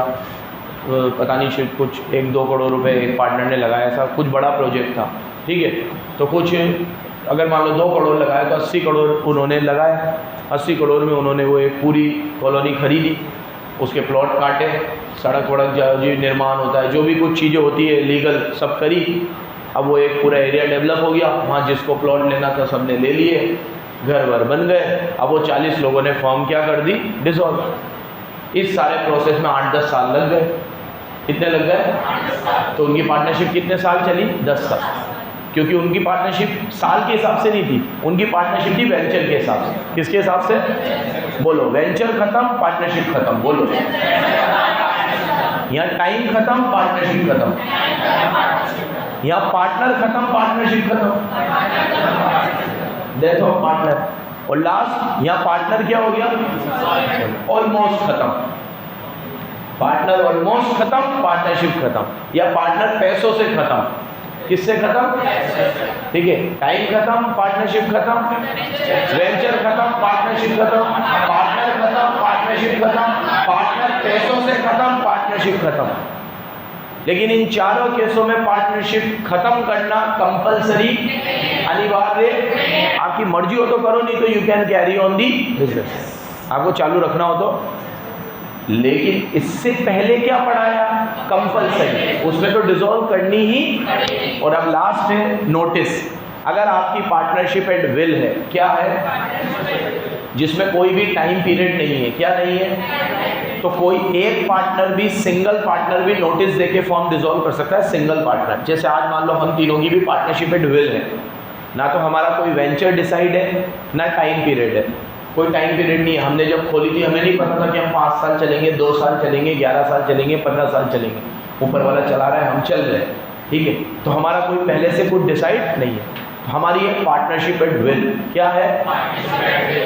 पता नहीं शायद कुछ 1-2 करोड़ रुपए एक पार्टनर ने लगाया, ऐसा कुछ बड़ा प्रोजेक्ट था, ठीक है। तो कुछ अगर मान लो 2 करोड़ लगाए तो 80 करोड़ उन्होंने लगाए। 80 करोड़ में उन्होंने वो एक पूरी कॉलोनी खरीदी, उसके प्लॉट काटे, सड़क वड़क जो निर्माण होता है, जो भी कुछ चीज़ें होती है लीगल सब करी। अब वो एक पूरा एरिया डेवलप हो गया, वहाँ जिसको प्लॉट लेना था सब ने ले लिए, घर वर बन गए। अब वो 40 लोगों ने फॉर्म क्या कर दी? डिसॉल्व। इस सारे प्रोसेस में 8-10 साल लग गए। कितने लग गए? तो उनकी पार्टनरशिप कितने साल चली? 10 साल, क्योंकि उनकी पार्टनरशिप साल के हिसाब से नहीं थी, उनकी पार्टनरशिप थी वेंचर के हिसाब से। किसके हिसाब से? बोलो, वेंचर खत्म, पार्टनरशिप खत्म, बोलो। यहाँ टाइम खत्म, पार्टनरशिप खत्म, यहाँ पार्टनर खत्म, पार्टनरशिप खत्म, डेथ ऑफ पार्टनर। और लास्ट यहाँ पार्टनर क्या हो गया? ऑलमोस्ट खत्म। पार्टनर ऑलमोस्ट खत्म, पार्टनरशिप खत्म, या पार्टनर पैसों से खत्म। किससे खत्म? ठीक है, टाइम खत्म, पार्टनरशिप खत्म, वेंचर खत्म, पार्टनरशिप खत्म, पार्टनर खत्म, पार्टनरशिप खत्म, पार्टनर पैसों से खत्म, पार्टनरशिप खत्म। लेकिन इन चारों केसों में पार्टनरशिप खत्म करना कंपलसरी, अनिवार्य। आपकी मर्जी हो तो करो, नहीं तो you can carry on the business, आपको चालू रखना हो तो। लेकिन इससे पहले क्या पढ़ाया? कंपलसरी, उसमें तो डिसॉल्व करनी ही। और अब लास्ट है नोटिस। अगर आपकी पार्टनरशिप एट विल है, क्या है? जिसमें कोई भी टाइम पीरियड नहीं है, क्या नहीं है? तो कोई एक पार्टनर भी, सिंगल पार्टनर भी नोटिस देके फॉर्म डिसॉल्व कर सकता है, सिंगल पार्टनर। जैसे आज मान लो हम तीनों की भी पार्टनरशिप एट विल है, ना तो हमारा कोई वेंचर डिसाइड है, ना टाइम पीरियड है, कोई टाइम पीरियड नहीं है। हमने जब खोली थी हमें नहीं पता था कि हम 5 साल चलेंगे, 2 साल चलेंगे, 11 साल चलेंगे, 15 साल चलेंगे। ऊपर वाला चला रहा है, हम चल रहे हैं, ठीक है। तो हमारा कोई पहले से कुछ डिसाइड नहीं है। हमारी एक पार्टनरशिप एट विल क्या है?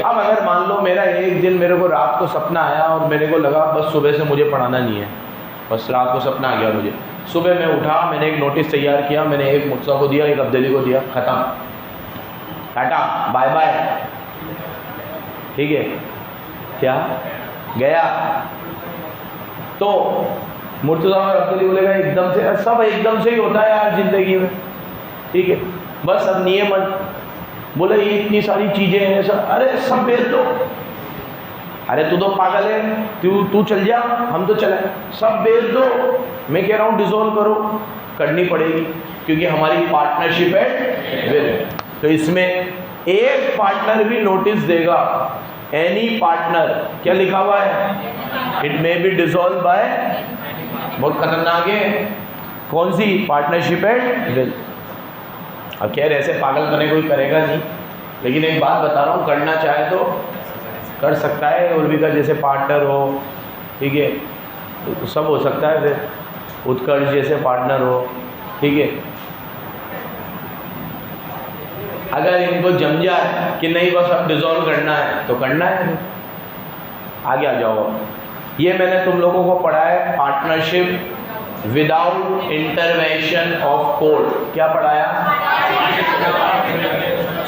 अब अगर मान लो मेरा एक दिन, मेरे को रात को सपना आया और मेरे को लगा बस सुबह से मुझे पढ़ाना नहीं है, बस रात को सपना आ गया मुझे, सुबह मैं उठा, मैंने एक नोटिस तैयार किया, मैंने एक मुर्तज़ा को दिया, एक अब्दुल्ली को दिया, ख़त्म, टाटा बाय बाय, ठीक है, क्या गया। तो मुर्तज़ा और अब्दुल्ली बोलेगा एकदम से, सब एकदम से ही होता है यार ज़िंदगी में, ठीक है, बस अब नियम बोले ये इतनी सारी चीज़ें हैं सब, अरे सब बेच दो, अरे तू तो पागल है, तू चल जा, हम तो चले, सब बेच दो। मैं कह रहा हूँ डिसॉल्व करो, करनी पड़ेगी क्योंकि हमारी पार्टनरशिप है विल। तो इसमें एक पार्टनर भी नोटिस देगा, एनी पार्टनर, क्या लिखा हुआ है? It may be dissolve by, बहुत खतरनाक है, कौन सी? Partnership at will. अब कह रहे ऐसे पागल करने कोई करेगा नहीं, लेकिन एक बात बता रहा हूँ, करना चाहे तो कर सकता है। उर्वी का जैसे पार्टनर हो, ठीक है, तो सब हो सकता है। फिर उत्कर्ष जैसे पार्टनर हो, ठीक है। अगर इनको जम जाए कि नहीं बस अब डिसॉल्व करना है तो करना है, आगे आ जाओ। ये मैंने तुम लोगों को पढ़ा है partnership without intervention of court. क्या पढ़ाया?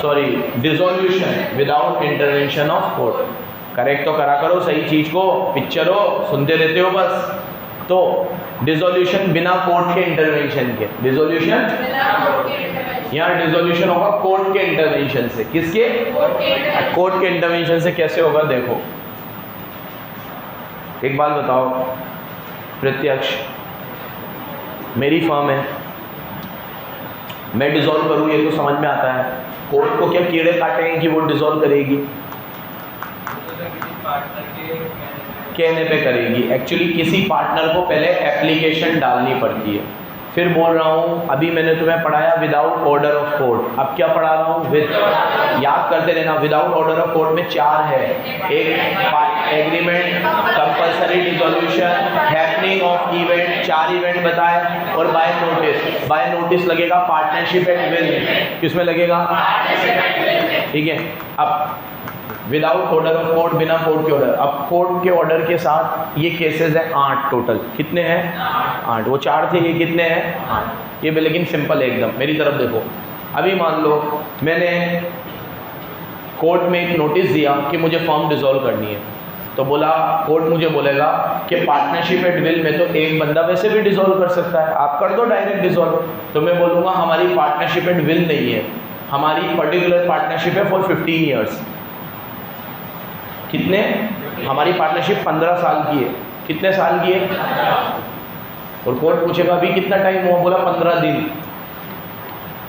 Sorry, dissolution without intervention of court. Correct तो करा करो सही चीज को, पिक्चर हो सुनते रहते हो बस। तो डिसॉल्यूशन बिना कोर्ट के इंटरवेंशन के, डिसॉल्यूशन यहाँ डिसॉल्यूशन होगा कोर्ट के इंटरवेंशन से। किसके? कोर्ट के इंटरवेंशन से। कैसे होगा देखो, एक बात बताओ, प्रत्यक्ष मेरी फर्म है, मैं डिसॉल्व करूँ ये तो समझ में आता है, कोर्ट को क्या कीड़े काटेंगे कि वो डिसॉल्व करेगी? कहने पे करेगी। एक्चुअली किसी पार्टनर को पहले एप्लीकेशन डालनी पड़ती है। फिर बोल रहा हूँ, अभी मैंने तुम्हें पढ़ाया विदाउट ऑर्डर ऑफ कोर्ट, अब क्या पढ़ा रहा हूँ? विद। याद करते रहना, विदाउट ऑर्डर ऑफ कोर्ट में 4 है। एक agreement, compulsory dissolution, happening of event, 4 event बताए, और बाय नोटिस। बाय नोटिस लगेगा पार्टनरशिप एट विल, किसमें लगेगा? ठीक है। अब विदाउट ऑर्डर ऑफ कोर्ट, बिना कोर्ट के ऑर्डर। अब कोर्ट के ऑर्डर के साथ ये केसेस हैं 8 टोटल। कितने हैं? 8। वो 4 थे, ये कितने हैं? 8। ये भी लेकिन सिंपल है एकदम। मेरी तरफ देखो, अभी मान लो मैंने कोर्ट में एक नोटिस दिया कि मुझे फर्म डिसॉल्व करनी है, तो बोला, कोर्ट मुझे बोलेगा कि पार्टनरशिप एट विल में तो एक बंदा वैसे भी डिसॉल्व कर सकता है, आप कर दो डायरेक्ट डिसॉल्व। तो मैं बोलूँगा हमारी पार्टनरशिप एट विल नहीं है, हमारी पर्टिकुलर पार्टनरशिप है फॉर 15 ईयर्स। कितने? हमारी पार्टनरशिप 15 साल की है। कितने साल की है? और कोर्ट पूछेगा अभी कितना टाइम हुआ? बोला 15 दिन।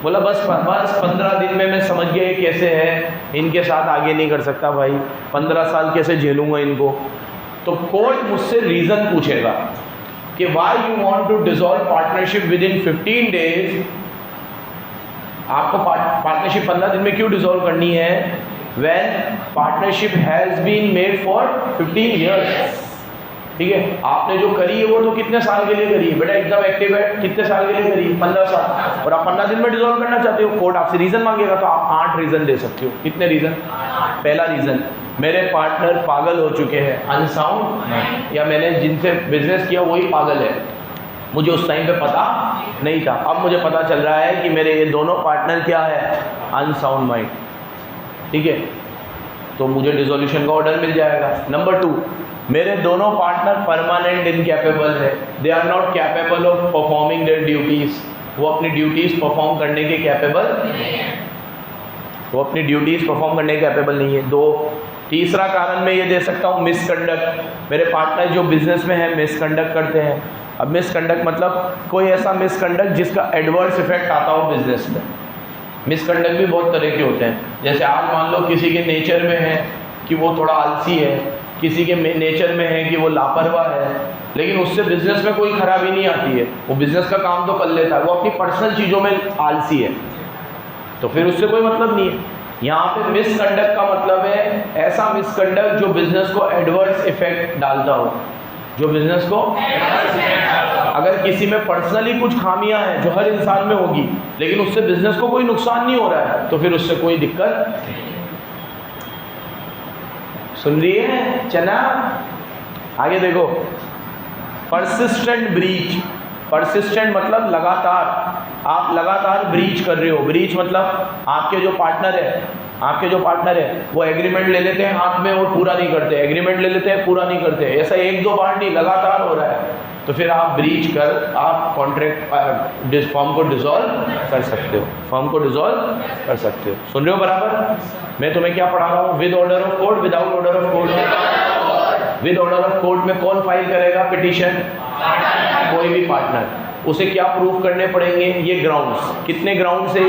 बोला बस 15 दिन में मैं समझ गया ये कैसे है, इनके साथ आगे नहीं कर सकता भाई, 15 साल कैसे झेलूंगा इनको। तो कोर्ट मुझसे रीज़न पूछेगा कि why you want to dissolve partnership within 15 days. आपको पार्टनरशिप 15 दिन में क्यों डिसॉल्व करनी है? when partnership has been made for 15 years। ठीक है, आपने जो करी है वो तो कितने साल के लिए करी है? बेटा एकदम एक्टिव है, कितने साल के लिए करी है? 15 साल। और आप 15 दिन में डिसॉल्व करना चाहते हो, कोर्ट आपसे रीज़न मांगेगा, तो आप 8 रीज़न दे सकते हो। कितने रीज़न? पहला रीज़न, मेरे पार्टनर पागल हो चुके हैं, अनसाउंड, या मैंने जिनसे बिजनेस किया वही पागल है, मुझे उस टाइम पे पता नहीं था, अब मुझे पता चल रहा है कि मेरे ये दोनों पार्टनर क्या है? Unsound mind. ठीक है, तो मुझे डिसोल्यूशन का ऑर्डर मिल जाएगा। नंबर 2, मेरे दोनों पार्टनर परमानेंट इनकैपेबल है, they are not capable of performing their duties. वो अपनी ड्यूटीज़ परफॉर्म करने के कैपेबल नहीं है, वो अपनी ड्यूटीज़ परफॉर्म करने के कैपेबल नहीं है। 2, तीसरा कारण मैं ये दे सकता हूँ मिसकंडक्ट। मेरे पार्टनर जो बिजनेस में है मिसकंडक्ट करते हैं। अब मिसकंडक्ट मतलब कोई ऐसा मिसकंडक्ट जिसका एडवर्स इफेक्ट आता हो बिजनेस में। मिसकंडक्ट भी बहुत तरह के होते हैं, जैसे आज मान लो किसी के नेचर में है कि वो थोड़ा आलसी है, किसी के नेचर में है कि वो लापरवाह है, लेकिन उससे बिजनेस में कोई खराबी नहीं आती है, वो बिजनेस का काम तो कर लेता है, वो अपनी पर्सनल चीज़ों में आलसी है, तो फिर उससे कोई मतलब नहीं है। यहाँ पे मिसकंडक्ट का मतलब है ऐसा मिसकंडक्ट जो बिजनेस को एडवर्स इफेक्ट डालता हो, जो बिजनेस को, अगर किसी में पर्सनली कुछ खामियां हैं जो हर इंसान में होगी, लेकिन उससे बिजनेस को कोई नुकसान नहीं हो रहा है, तो फिर उससे कोई दिक्कत। सुन रही है चना? आगे देखो, परसिस्टेंट ब्रीच। परसिस्टेंट मतलब लगातार, आप लगातार ब्रीच कर रहे हो। ब्रीच मतलब आपके जो पार्टनर है वो एग्रीमेंट ले लेते हैं हाथ में और पूरा नहीं करते, एग्रीमेंट ले लेते हैं पूरा नहीं करते, ऐसा 1-2 बार नहीं, लगातार हो रहा है, तो फिर आप ब्रीच कर आप कॉन्ट्रैक्ट फॉर्म को डिसॉल्व कर सकते हो, फॉर्म को डिसॉल्व कर सकते हो। सुन रहे हो बराबर? मैं तुम्हें क्या पढ़ा रहा हूँ? With order of court, without order of court. With order of court में कौन फाइल करेगा पिटीशन? कोई भी पार्टनर। उसे क्या प्रूफ करने पड़ेंगे? ये ग्राउंड्स। कितने ग्राउंड से?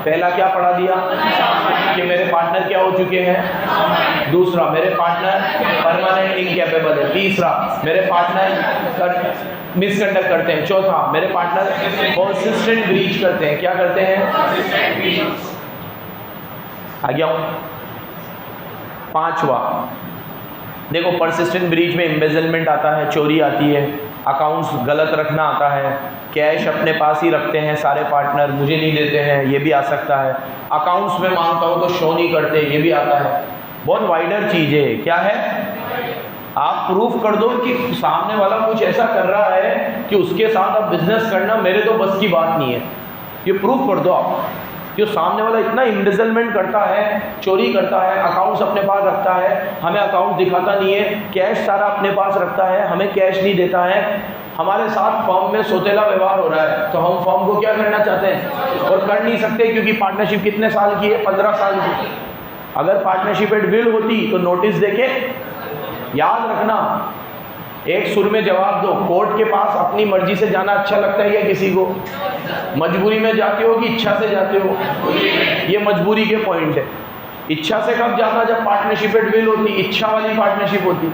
पहला क्या पढ़ा दिया कि मेरे पार्टनर क्या हो चुके हैं, दूसरा मेरे पार्टनर परमानेंट इनकैपेबल है, तीसरा मेरे पार्टनर मिसकंडक्ट करते हैं, चौथा मेरे पार्टनर कंसिस्टेंट ब्रीच करते हैं। क्या करते हैं? आ गया। पांचवा देखो, परसिस्टेंट ब्रीच में एम्बेजलमेंट आता है, चोरी आती है, अकाउंट्स गलत रखना आता है, कैश अपने पास ही रखते हैं सारे पार्टनर, मुझे नहीं देते हैं, ये भी आ सकता है, अकाउंट्स में मांगता हूँ तो शो नहीं करते, ये भी आता है। बहुत वाइडर चीज़ है। क्या है? आप प्रूफ कर दो कि सामने वाला कुछ ऐसा कर रहा है कि उसके साथ अब बिजनेस करना मेरे तो बस की बात नहीं है, ये प्रूफ कर दो आप कि सामने वाला इतना एम्बेजलमेंट करता है, चोरी करता है, अकाउंट्स अपने पास रखता है, हमें अकाउंट दिखाता नहीं है, कैश सारा अपने पास रखता है, हमें कैश नहीं देता है, हमारे साथ फर्म में सौतेला व्यवहार हो रहा है, तो हम फर्म को क्या करना चाहते हैं और कर नहीं सकते, क्योंकि पार्टनरशिप कितने साल की है? 15 साल की। अगर पार्टनरशिप एट विल होती तो नोटिस देके, याद रखना एक सुर में जवाब दो। कोर्ट के पास अपनी मर्जी से जाना अच्छा लगता है या किसी को? मजबूरी में जाते हो कि इच्छा से जाते हो? ये मजबूरी के पॉइंट है। इच्छा से कब जाता? जब पार्टनरशिप एट विल होती, इच्छा वाली पार्टनरशिप होती।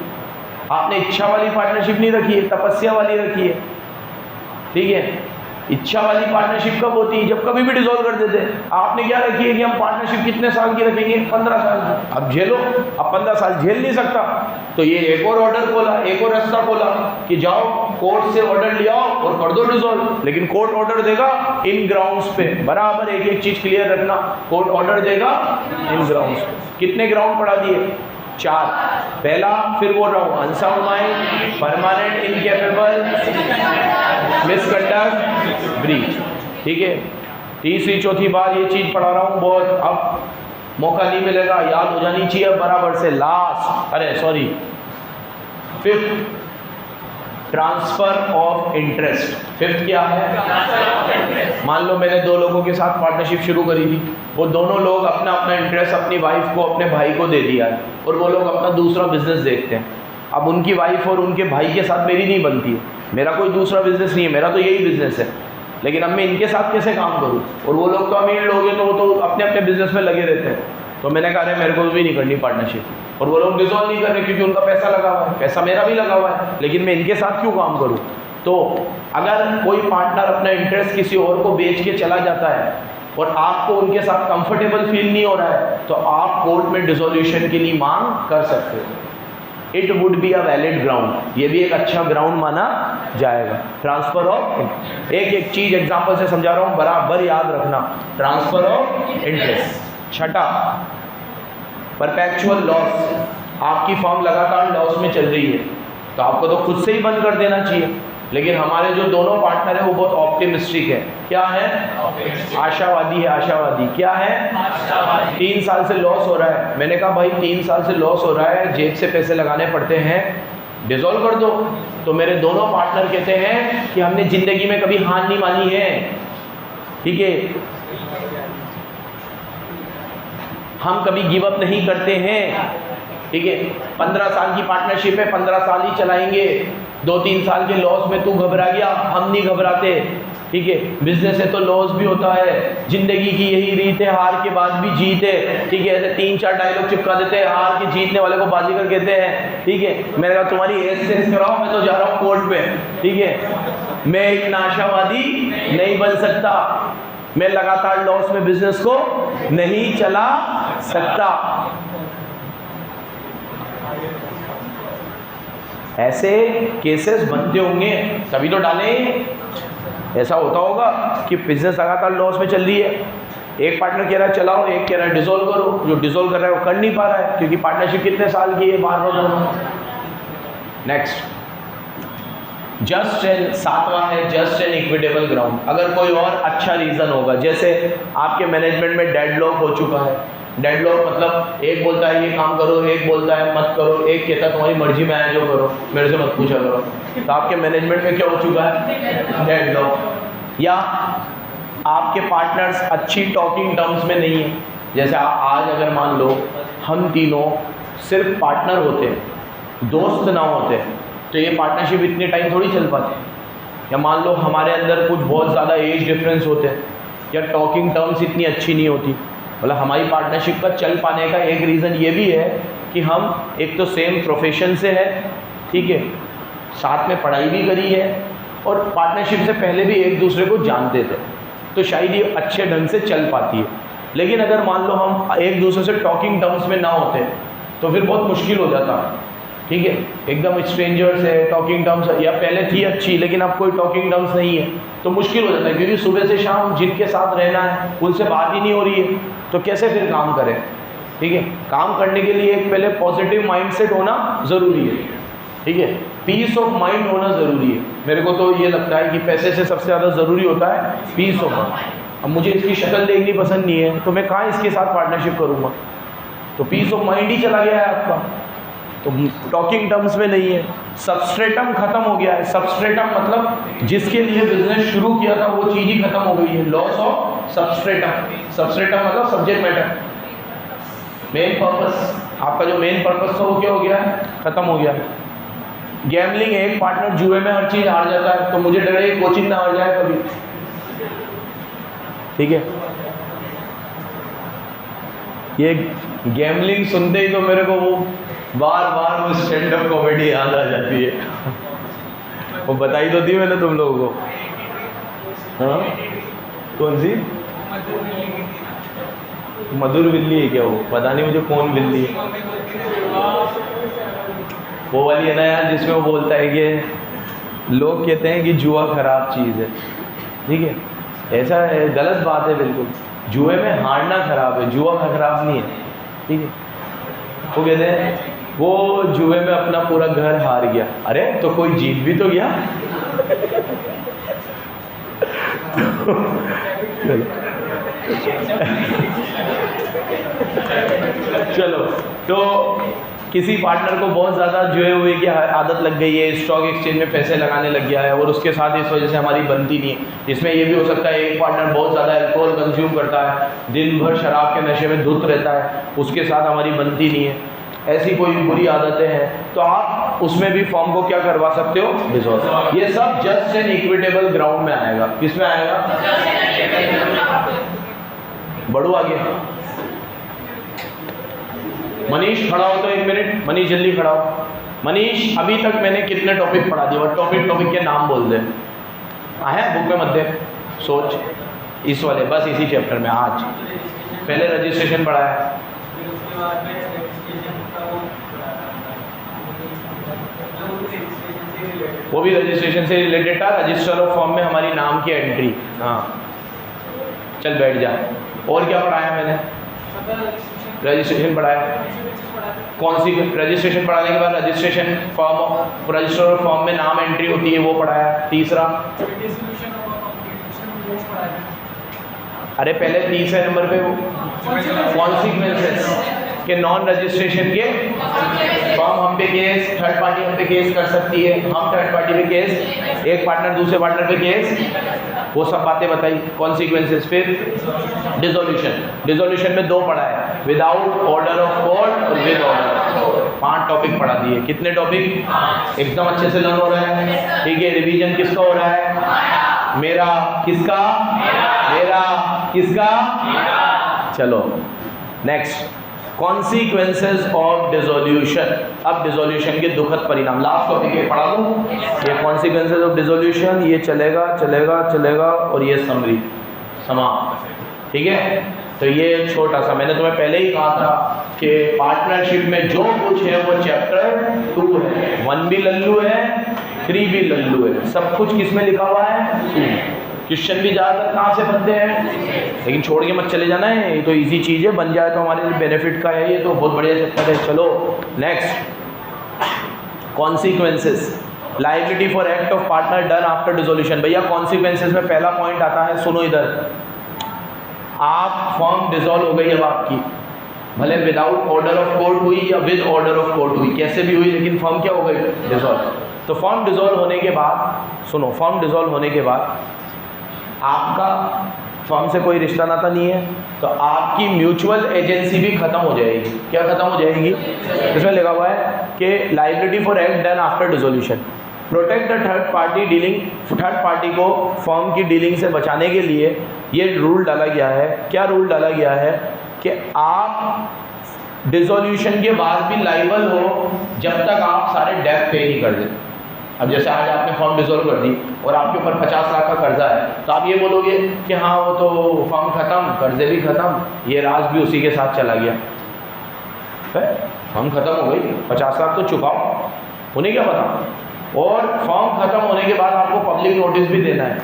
आपने इच्छा वाली पार्टनरशिप नहीं रखी है, तपस्या वाली रखी है, ठीक है। इच्छा वाली पार्टनरशिप कब होती है? जब कभी भी डिसॉल्व कर देते। आपने क्या रखी है कि हम पार्टनरशिप कितने साल की रखेंगे? 15 साल की। अब झेलो, अब 15 साल झेल नहीं सकता तो ये एक और ऑर्डर खोला, एक और रास्ता खोला कि जाओ कोर्ट से ऑर्डर ले आओ और कर दो डिसॉल्व। लेकिन कोर्ट ऑर्डर देगा इन ग्राउंड्स पे, बराबर एक एक चीज क्लियर रखना। कोर्ट ऑर्डर देगा इन ग्राउंड्स पे। कितने ग्राउंड पढ़ा दिए? 4। पहला, फिर बोल रहा हूँ, unsound mind, permanent incapable, misconduct, breach, ठीक है। तीसरी चौथी बार ये चीज़ पढ़ा रहा हूँ बहुत, अब मौका नहीं मिलेगा, याद हो जानी चाहिए बराबर से। लास्ट, अरे sorry, 5th, transfer of interest. 5th क्या है? मान लो मैंने 2 लोगों के साथ पार्टनरशिप शुरू करी थी, वो दोनों लोग अपना अपना इंटरेस्ट अपनी वाइफ को, अपने भाई को दे दिया है और वो लोग अपना दूसरा बिजनेस देखते हैं। अब उनकी वाइफ और उनके भाई के साथ मेरी नहीं बनती है, मेरा कोई दूसरा बिजनेस नहीं है, मेरा तो यही बिजनेस है, लेकिन अब मैं इनके साथ कैसे काम करूँ? और वो लोग तो अमीर लोग हैं तो वो तो अपने अपने बिजनेस में लगे रहते हैं। तो मैंने कहा अरे मेरे को भी नहीं करनी पार्टनरशिप, और वो लोग डिसॉल्व नहीं कर रहे क्योंकि उनका पैसा लगा हुआ है, पैसा मेरा भी लगा हुआ है, लेकिन मैं इनके साथ क्यों काम करूँ? तो अगर कोई पार्टनर अपना इंटरेस्ट किसी और को बेच के चला जाता है और आपको उनके साथ कंफर्टेबल फील नहीं हो रहा है तो आप कोर्ट में डिसोल्यूशन के लिए मांग कर सकते हो। It would be a valid ground, ये भी एक अच्छा ग्राउंड माना जाएगा। ट्रांसफर ऑफ, एक एक चीज एग्जांपल से समझा रहा हूँ, बराबर याद रखना। Transfer of interest. छठा, परपेचुअल लॉस, आपकी फर्म लगातार लॉस में चल रही है तो आपको तो खुद से ही बंद कर देना चाहिए, लेकिन हमारे जो दोनों पार्टनर है वो बहुत ऑप्टिमिस्टिक है। क्या है? आशावादी है। आशावादी क्या है? 3 साल से लॉस हो रहा है। मैंने कहा भाई 3 साल से लॉस हो रहा है, जेब से पैसे लगाने पड़ते हैं, डिसॉल्व कर दो। तो मेरे दोनों पार्टनर कहते हैं कि हमने ज़िंदगी में कभी हार नहीं मानी है, ठीक है, हम कभी गिव अप नहीं करते हैं, ठीक है। 15 साल की पार्टनरशिप है, 15 साल ही चलाएंगे। 2-3 साल के लॉस में तू घबरा गया, हम नहीं घबराते, ठीक है। बिजनेस है तो लॉस भी होता है, जिंदगी की यही रीत है, हार के बाद भी जीत है, ठीक है। ऐसे 3-4 डायलॉग चिपका देते हैं, हार के जीतने वाले को बाजीगर कहते हैं, ठीक है। मैंने कहा तुम्हारी एसेंस कराओ, मैं तो जा रहा हूँ कोर्ट पे, ठीक है। मैं एक आशावादी नहीं बन सकता, मैं लगातार लॉस में बिजनेस को नहीं चला सकता। ऐसे केसेस बनते होंगे तभी तो डालें। ऐसा होता होगा कि बिजनेस लगातार लॉस में चल रही है, एक पार्टनर कह रहा है चलाओ, एक कह रहा है डिसॉल्व करो, जो डिसॉल्व कर रहा है वो कर नहीं पा रहा है क्योंकि पार्टनरशिप कितने साल की है, बार बार। नेक्स्ट, जस्ट एंड, 7वां है जस्ट एंड इक्विटेबल ग्राउंड। अगर कोई और अच्छा रीज़न होगा, जैसे आपके मैनेजमेंट में डेडलॉक हो चुका है। डेडलॉक मतलब एक बोलता है ये काम करो, एक बोलता है मत करो, एक कहता है तुम्हारी मर्जी में आया जो करो, मेरे से मत पूछा करो। तो आपके मैनेजमेंट में क्या हो चुका है? डेडलॉक। या आपके पार्टनर्स अच्छी टॉकिंग टर्म्स में नहीं है। जैसे आज अगर मान लो हम तीनों सिर्फ पार्टनर होते, दोस्त ना होते, तो ये पार्टनरशिप इतने टाइम थोड़ी चल पाती। या मान लो हमारे अंदर कुछ बहुत ज़्यादा एज डिफरेंस होते या टॉकिंग टर्म्स इतनी अच्छी नहीं होती। मतलब हमारी पार्टनरशिप का चल पाने का एक रीज़न ये भी है कि हम एक तो सेम प्रोफेशन से है, ठीक है, साथ में पढ़ाई भी करी है और पार्टनरशिप से पहले भी एक दूसरे को जानते थे, तो शायद ये अच्छे ढंग से चल पाती है। लेकिन अगर मान लो हम एक दूसरे से टॉकिंग टर्म्स में ना होते तो फिर बहुत मुश्किल हो जाता, ठीक है। एकदम स्ट्रेंजर्स है, टॉकिंग टर्म्स या पहले थी अच्छी लेकिन अब कोई टॉकिंग टर्म्स नहीं है तो मुश्किल हो जाता है, क्योंकि सुबह से शाम जिनके साथ रहना है उनसे बात ही नहीं हो रही है, तो कैसे फिर काम करें, ठीक है। काम करने के लिए एक पहले पॉजिटिव माइंडसेट होना ज़रूरी है, ठीक है। पीस ऑफ माइंड होना ज़रूरी है। मेरे को तो ये लगता है कि पैसे से सबसे ज़्यादा ज़रूरी होता है पीस ऑफ माइंड। अब मुझे इसकी शक्ल देखनी पसंद नहीं है तो मैं कहाँ इसके साथ पार्टनरशिप करूँगा, तो पीस ऑफ माइंड ही चला गया है आपका, तो टॉकिंग टर्म्स में नहीं है। सबस्ट्रेटम खत्म हो गया है। सबस्ट्रेटम मतलब जिसके लिए बिजनेस शुरू किया था वो चीज़ ही खत्म हो गई है। Loss of substratum. सबस्ट्रेटम मतलब सब्जेक्ट मैटर, मेन पर्पस। आपका जो मेन पर्पस था वो क्या हो गया है? खत्म हो गया है। गैम्बलिंग, एक पार्टनर जुए में हर चीज हार जाता है, तो मुझे डर है कोचिंग ना हार जाए कभी। ठीक है, ये गैम्बलिंग सुनते ही तो मेरे को वो बार बार वो स्टैंड अप कॉमेडी याद आ जाती है। वो बताई तो थी मैंने तुम लोगों को। हाँ, कौन सी? मधुर बिल्ली है क्या वो? पता नहीं मुझे कौन बिल्ली है वो वाली है ना यार, जिसमें वो बोलता है कि लोग कहते हैं कि जुआ खराब चीज़ है। ठीक है, ऐसा है, गलत बात है बिल्कुल। जुए में हारना खराब है, जुआ खराब नहीं है। ठीक है, वो कहते हैं वो जुए में अपना पूरा घर हार गया। अरे तो कोई जीत भी तो गया। चलो, तो किसी पार्टनर को बहुत ज़्यादा जुए हुए की आदत लग गई है, स्टॉक एक्सचेंज में पैसे लगाने लग गया है, और उसके साथ इस वजह से हमारी बनती नहीं है। इसमें ये भी हो सकता है एक पार्टनर बहुत ज़्यादा अल्कोहल कंज्यूम करता है, दिन भर शराब के नशे में धुत रहता है, उसके साथ हमारी बनती नहीं है। ऐसी कोई बुरी आदतें हैं तो आप उसमें भी फॉर्म को क्या करवा सकते हो? डिसॉल्व। ये सब जस्ट एंड इक्विटेबल ग्राउंड में आएगा। किसमें आएगा? बढ़ू आगे। मनीष खड़ा हो तो एक मिनट, मनीष जल्दी खड़ा हो। मनीष, अभी तक मैंने कितने टॉपिक पढ़ा दिए? और टॉपिक के नाम बोल दे। आए बुक में मत दे, सोच इस वाले, बस इसी चैप्टर में। आज पहले रजिस्ट्रेशन पढ़ा है, वो भी रजिस्ट्रेशन से रिलेटेड था। रजिस्टर ऑफ फॉर्म में हमारी नाम की एंट्री। हाँ चल बैठ जा। और क्या पढ़ाया मैंने? रजिस्ट्रेशन पढ़ाया। कौन सी? रजिस्ट्रेशन पढ़ाने के बाद registration form, register of form में नाम एंट्री होती है, वो पढ़ाया। तीसरा, अरे पहले तीसरे नंबर पे वो कॉन्सिक्वेंसेस के नॉन रजिस्ट्रेशन के फॉर्म हम पे केस, थर्ड पार्टी हम पे केस कर सकती है, हम थर्ड पार्टी पे केस, एक पार्टनर दूसरे पार्टनर पे केस, वो सब बातें बताई। कॉन्सिक्वेंसेस। फिर डिसोल्यूशन। डिसोल्यूशन में दो पढ़ा है, विदाउट ऑर्डर ऑफ कोर्ट और विद ऑर्डर। 5 टॉपिक पढ़ा दिए। कितने टॉपिक? एकदम अच्छे से लर्न हो रहा है। ठीक है, रिवीजन किसका हो रहा है? मेरा। किसका? मेरा। किसका? चलो नेक्स्ट, कॉन्सिक्वेंसेस ऑफ डिसोल्यूशन। अब डिसोल्यूशन के दुखद परिणाम, लास्ट टॉपिक ये पढ़ा दूँ। ये कॉन्सिक्वेंसेस ऑफ डिसोल्यूशन, ये चलेगा चलेगा चलेगा, और ये समरी समाप्त। ठीक है, तो ये छोटा सा, मैंने तुम्हें पहले ही कहा था कि पार्टनरशिप में जो कुछ है वो चैप्टर 2 है। 1 भी लल्लू है, 3 भी लल्लू है, सब कुछ किसमें लिखा हुआ है? 2। क्वेश्चन भी ज़्यादातर कहाँ से बनते हैं, लेकिन छोड़ के मत चले जाना है, ये तो इजी चीज़ है, बन जाए तो हमारे लिए बेनिफिट का है, ये तो बहुत बढ़िया चैप्टर है। चलो next, consequences, liability for act of partner done after dissolution. भैया कॉन्सिक्वेंसेस में पहला पॉइंट आता है, सुनो इधर, आप फॉर्म डिसॉल्व हो गई अब आपकी, भले विदाउट ऑर्डर ऑफ कोर्ट हुई या विद ऑर्डर ऑफ कोर्ट हुई, कैसे भी हुई, लेकिन फॉर्म क्या हो गई? डिसॉल्व। तो फॉर्म डिसॉल्व होने के बाद, सुनो, फॉर्म डिसॉल्व होने के बाद आपका फॉर्म से कोई रिश्ता नाता नहीं है, तो आपकी म्यूचुअल एजेंसी भी खत्म हो जाएगी। क्या खत्म हो जाएगी? इसमें लिखा हुआ है कि liability for act done after dissolution, protect the third party dealing. Third party को फॉर्म की डीलिंग से बचाने के लिए ये रूल डाला गया है। क्या रूल डाला गया है? कि आप डिसोल्यूशन के बाद भी लाइबल हो जब तक आप सारे डेट पे नहीं कर दें। अब जैसे आज आपने फॉर्म डिसॉल्व कर दी और आपके ऊपर 50 लाख का कर्जा है, तो आप ये बोलोगे कि हाँ वो तो फॉर्म ख़त्म, कर्जे भी ख़त्म, ये राज भी उसी के साथ चला गया, फॉर्म ख़त्म हो गई, 50 लाख तो चुकाओ, उन्हें क्या पता। और फॉर्म ख़त्म होने के बाद आपको पब्लिक नोटिस भी देना है।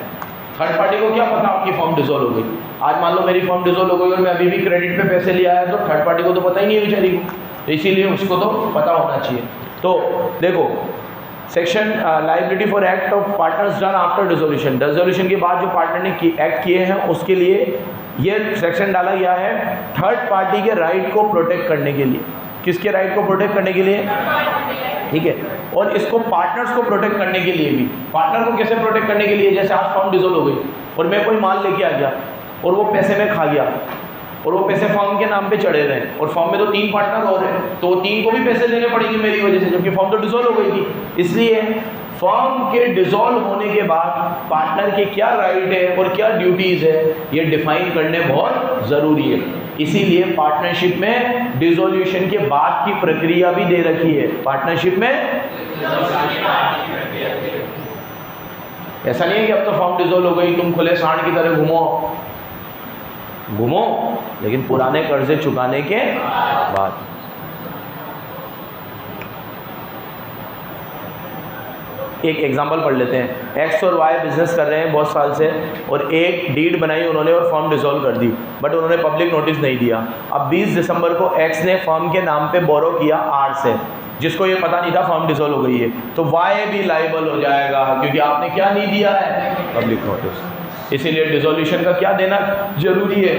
थर्ड पार्टी को क्या पता आपकी फॉर्म डिसॉल्व हो गई? आज मान लो मेरी फॉर्म डिसॉल्व हो गई और मैं अभी भी क्रेडिट पे पैसे लिया है, तो थर्ड पार्टी को तो पता ही नहीं है बेचारी को, इसीलिए उसको तो पता होना चाहिए। तो देखो, section liability for act of partners done after dissolution, dissolution के बाद जो पार्टनर ने एक्ट किए हैं उसके लिए ये सेक्शन डाला गया है थर्ड पार्टी के राइट को प्रोटेक्ट करने के लिए। किसके राइट को प्रोटेक्ट करने के लिए? ठीक है, और इसको पार्टनर्स को प्रोटेक्ट करने के लिए भी। पार्टनर को कैसे प्रोटेक्ट करने के लिए? जैसे आज फॉर्म डिसॉल्व हो गई और मैं कोई माल लेके आ गया और वो पैसे में खा गया, और वो पैसे फर्म के नाम पे चढ़े रहे हैं, और फर्म में तो 3 पार्टनर और हैं, तो 3 को भी पैसे देने पड़ेंगे मेरी वजह से, जबकि फर्म तो डिसॉल्व हो गई थी। इसलिए फर्म के डिसॉल्व होने के बाद पार्टनर के क्या राइट है और क्या ड्यूटीज़ है, ये डिफाइन करने बहुत ज़रूरी है। इसीलिए पार्टनरशिप में डिसोल्यूशन के बाद की प्रक्रिया भी दे रखी है। पार्टनरशिप में ऐसा नहीं है कि अब तो फर्म डिसॉल्व हो गई, तुम खुले सांड की तरह घूमो, लेकिन पुराने कर्जे चुकाने के बाद। एक एग्जांपल पढ़ लेते हैं। एक्स और वाई बिजनेस कर रहे हैं बहुत साल से, और एक डीड बनाई उन्होंने और फर्म डिसॉल्व कर दी, बट उन्होंने पब्लिक नोटिस नहीं दिया। अब 20 दिसंबर को एक्स ने फर्म के नाम पे बोरो किया आर से, जिसको ये पता नहीं था फर्म डिसॉल्व हो गई है, तो वाई भी लाइबल हो जाएगा, क्योंकि आपने क्या नहीं दिया है, पब्लिक नोटिस। इसीलिए डिसोल्यूशन का क्या देना जरूरी है,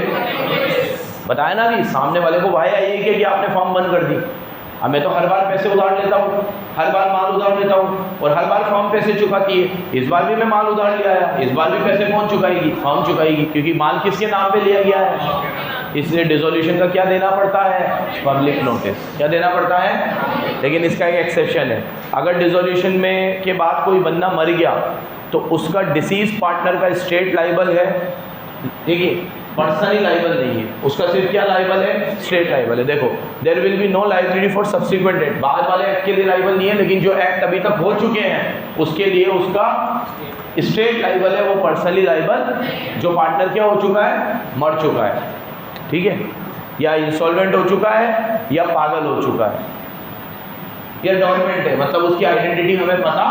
बताया ना भी, सामने वाले को वाई आई है कि आपने फर्म बंद कर दी। अब मैं तो हर बार पैसे उधार लेता हूँ, हर बार माल उधार लेता हूँ, और हर बार फर्म पैसे चुकाती है। इस बार भी मैं माल उधार लिया है, इस बार भी पैसे कौन चुकाएगी, फर्म चुकाएगी, क्योंकि माल किसके नाम पे लिया गया है। इसलिए डिसोल्यूशन का क्या देना पड़ता है, पब्लिक नोटिस, क्या देना पड़ता है। लेकिन इसका एक एक्सेप्शन है, अगर डिसोल्यूशन में के बाद कोई बंदा मर गया तो उसका डिसीज पार्टनर का स्टेट लाइबल है, देखिए पर्सनली लाइबल नहीं है, उसका सिर्फ क्या लाइबल है, स्टेट लाइबल है। देखो, there will be no liability for subsequent act, बाद वाले एक्ट के लिए लाइबल नहीं है, लेकिन जो एक्ट अभी तक हो चुके हैं उसके लिए उसका स्टेट लाइबल है, वो पर्सनली लाइबल जो पार्टनर क्या हो चुका है, मर चुका है, ठीक है, या इंसॉल्वेंट हो चुका है, या पागल हो चुका है, या डॉर्मेंट है, मतलब उसकी आइडेंटिटी हमें पता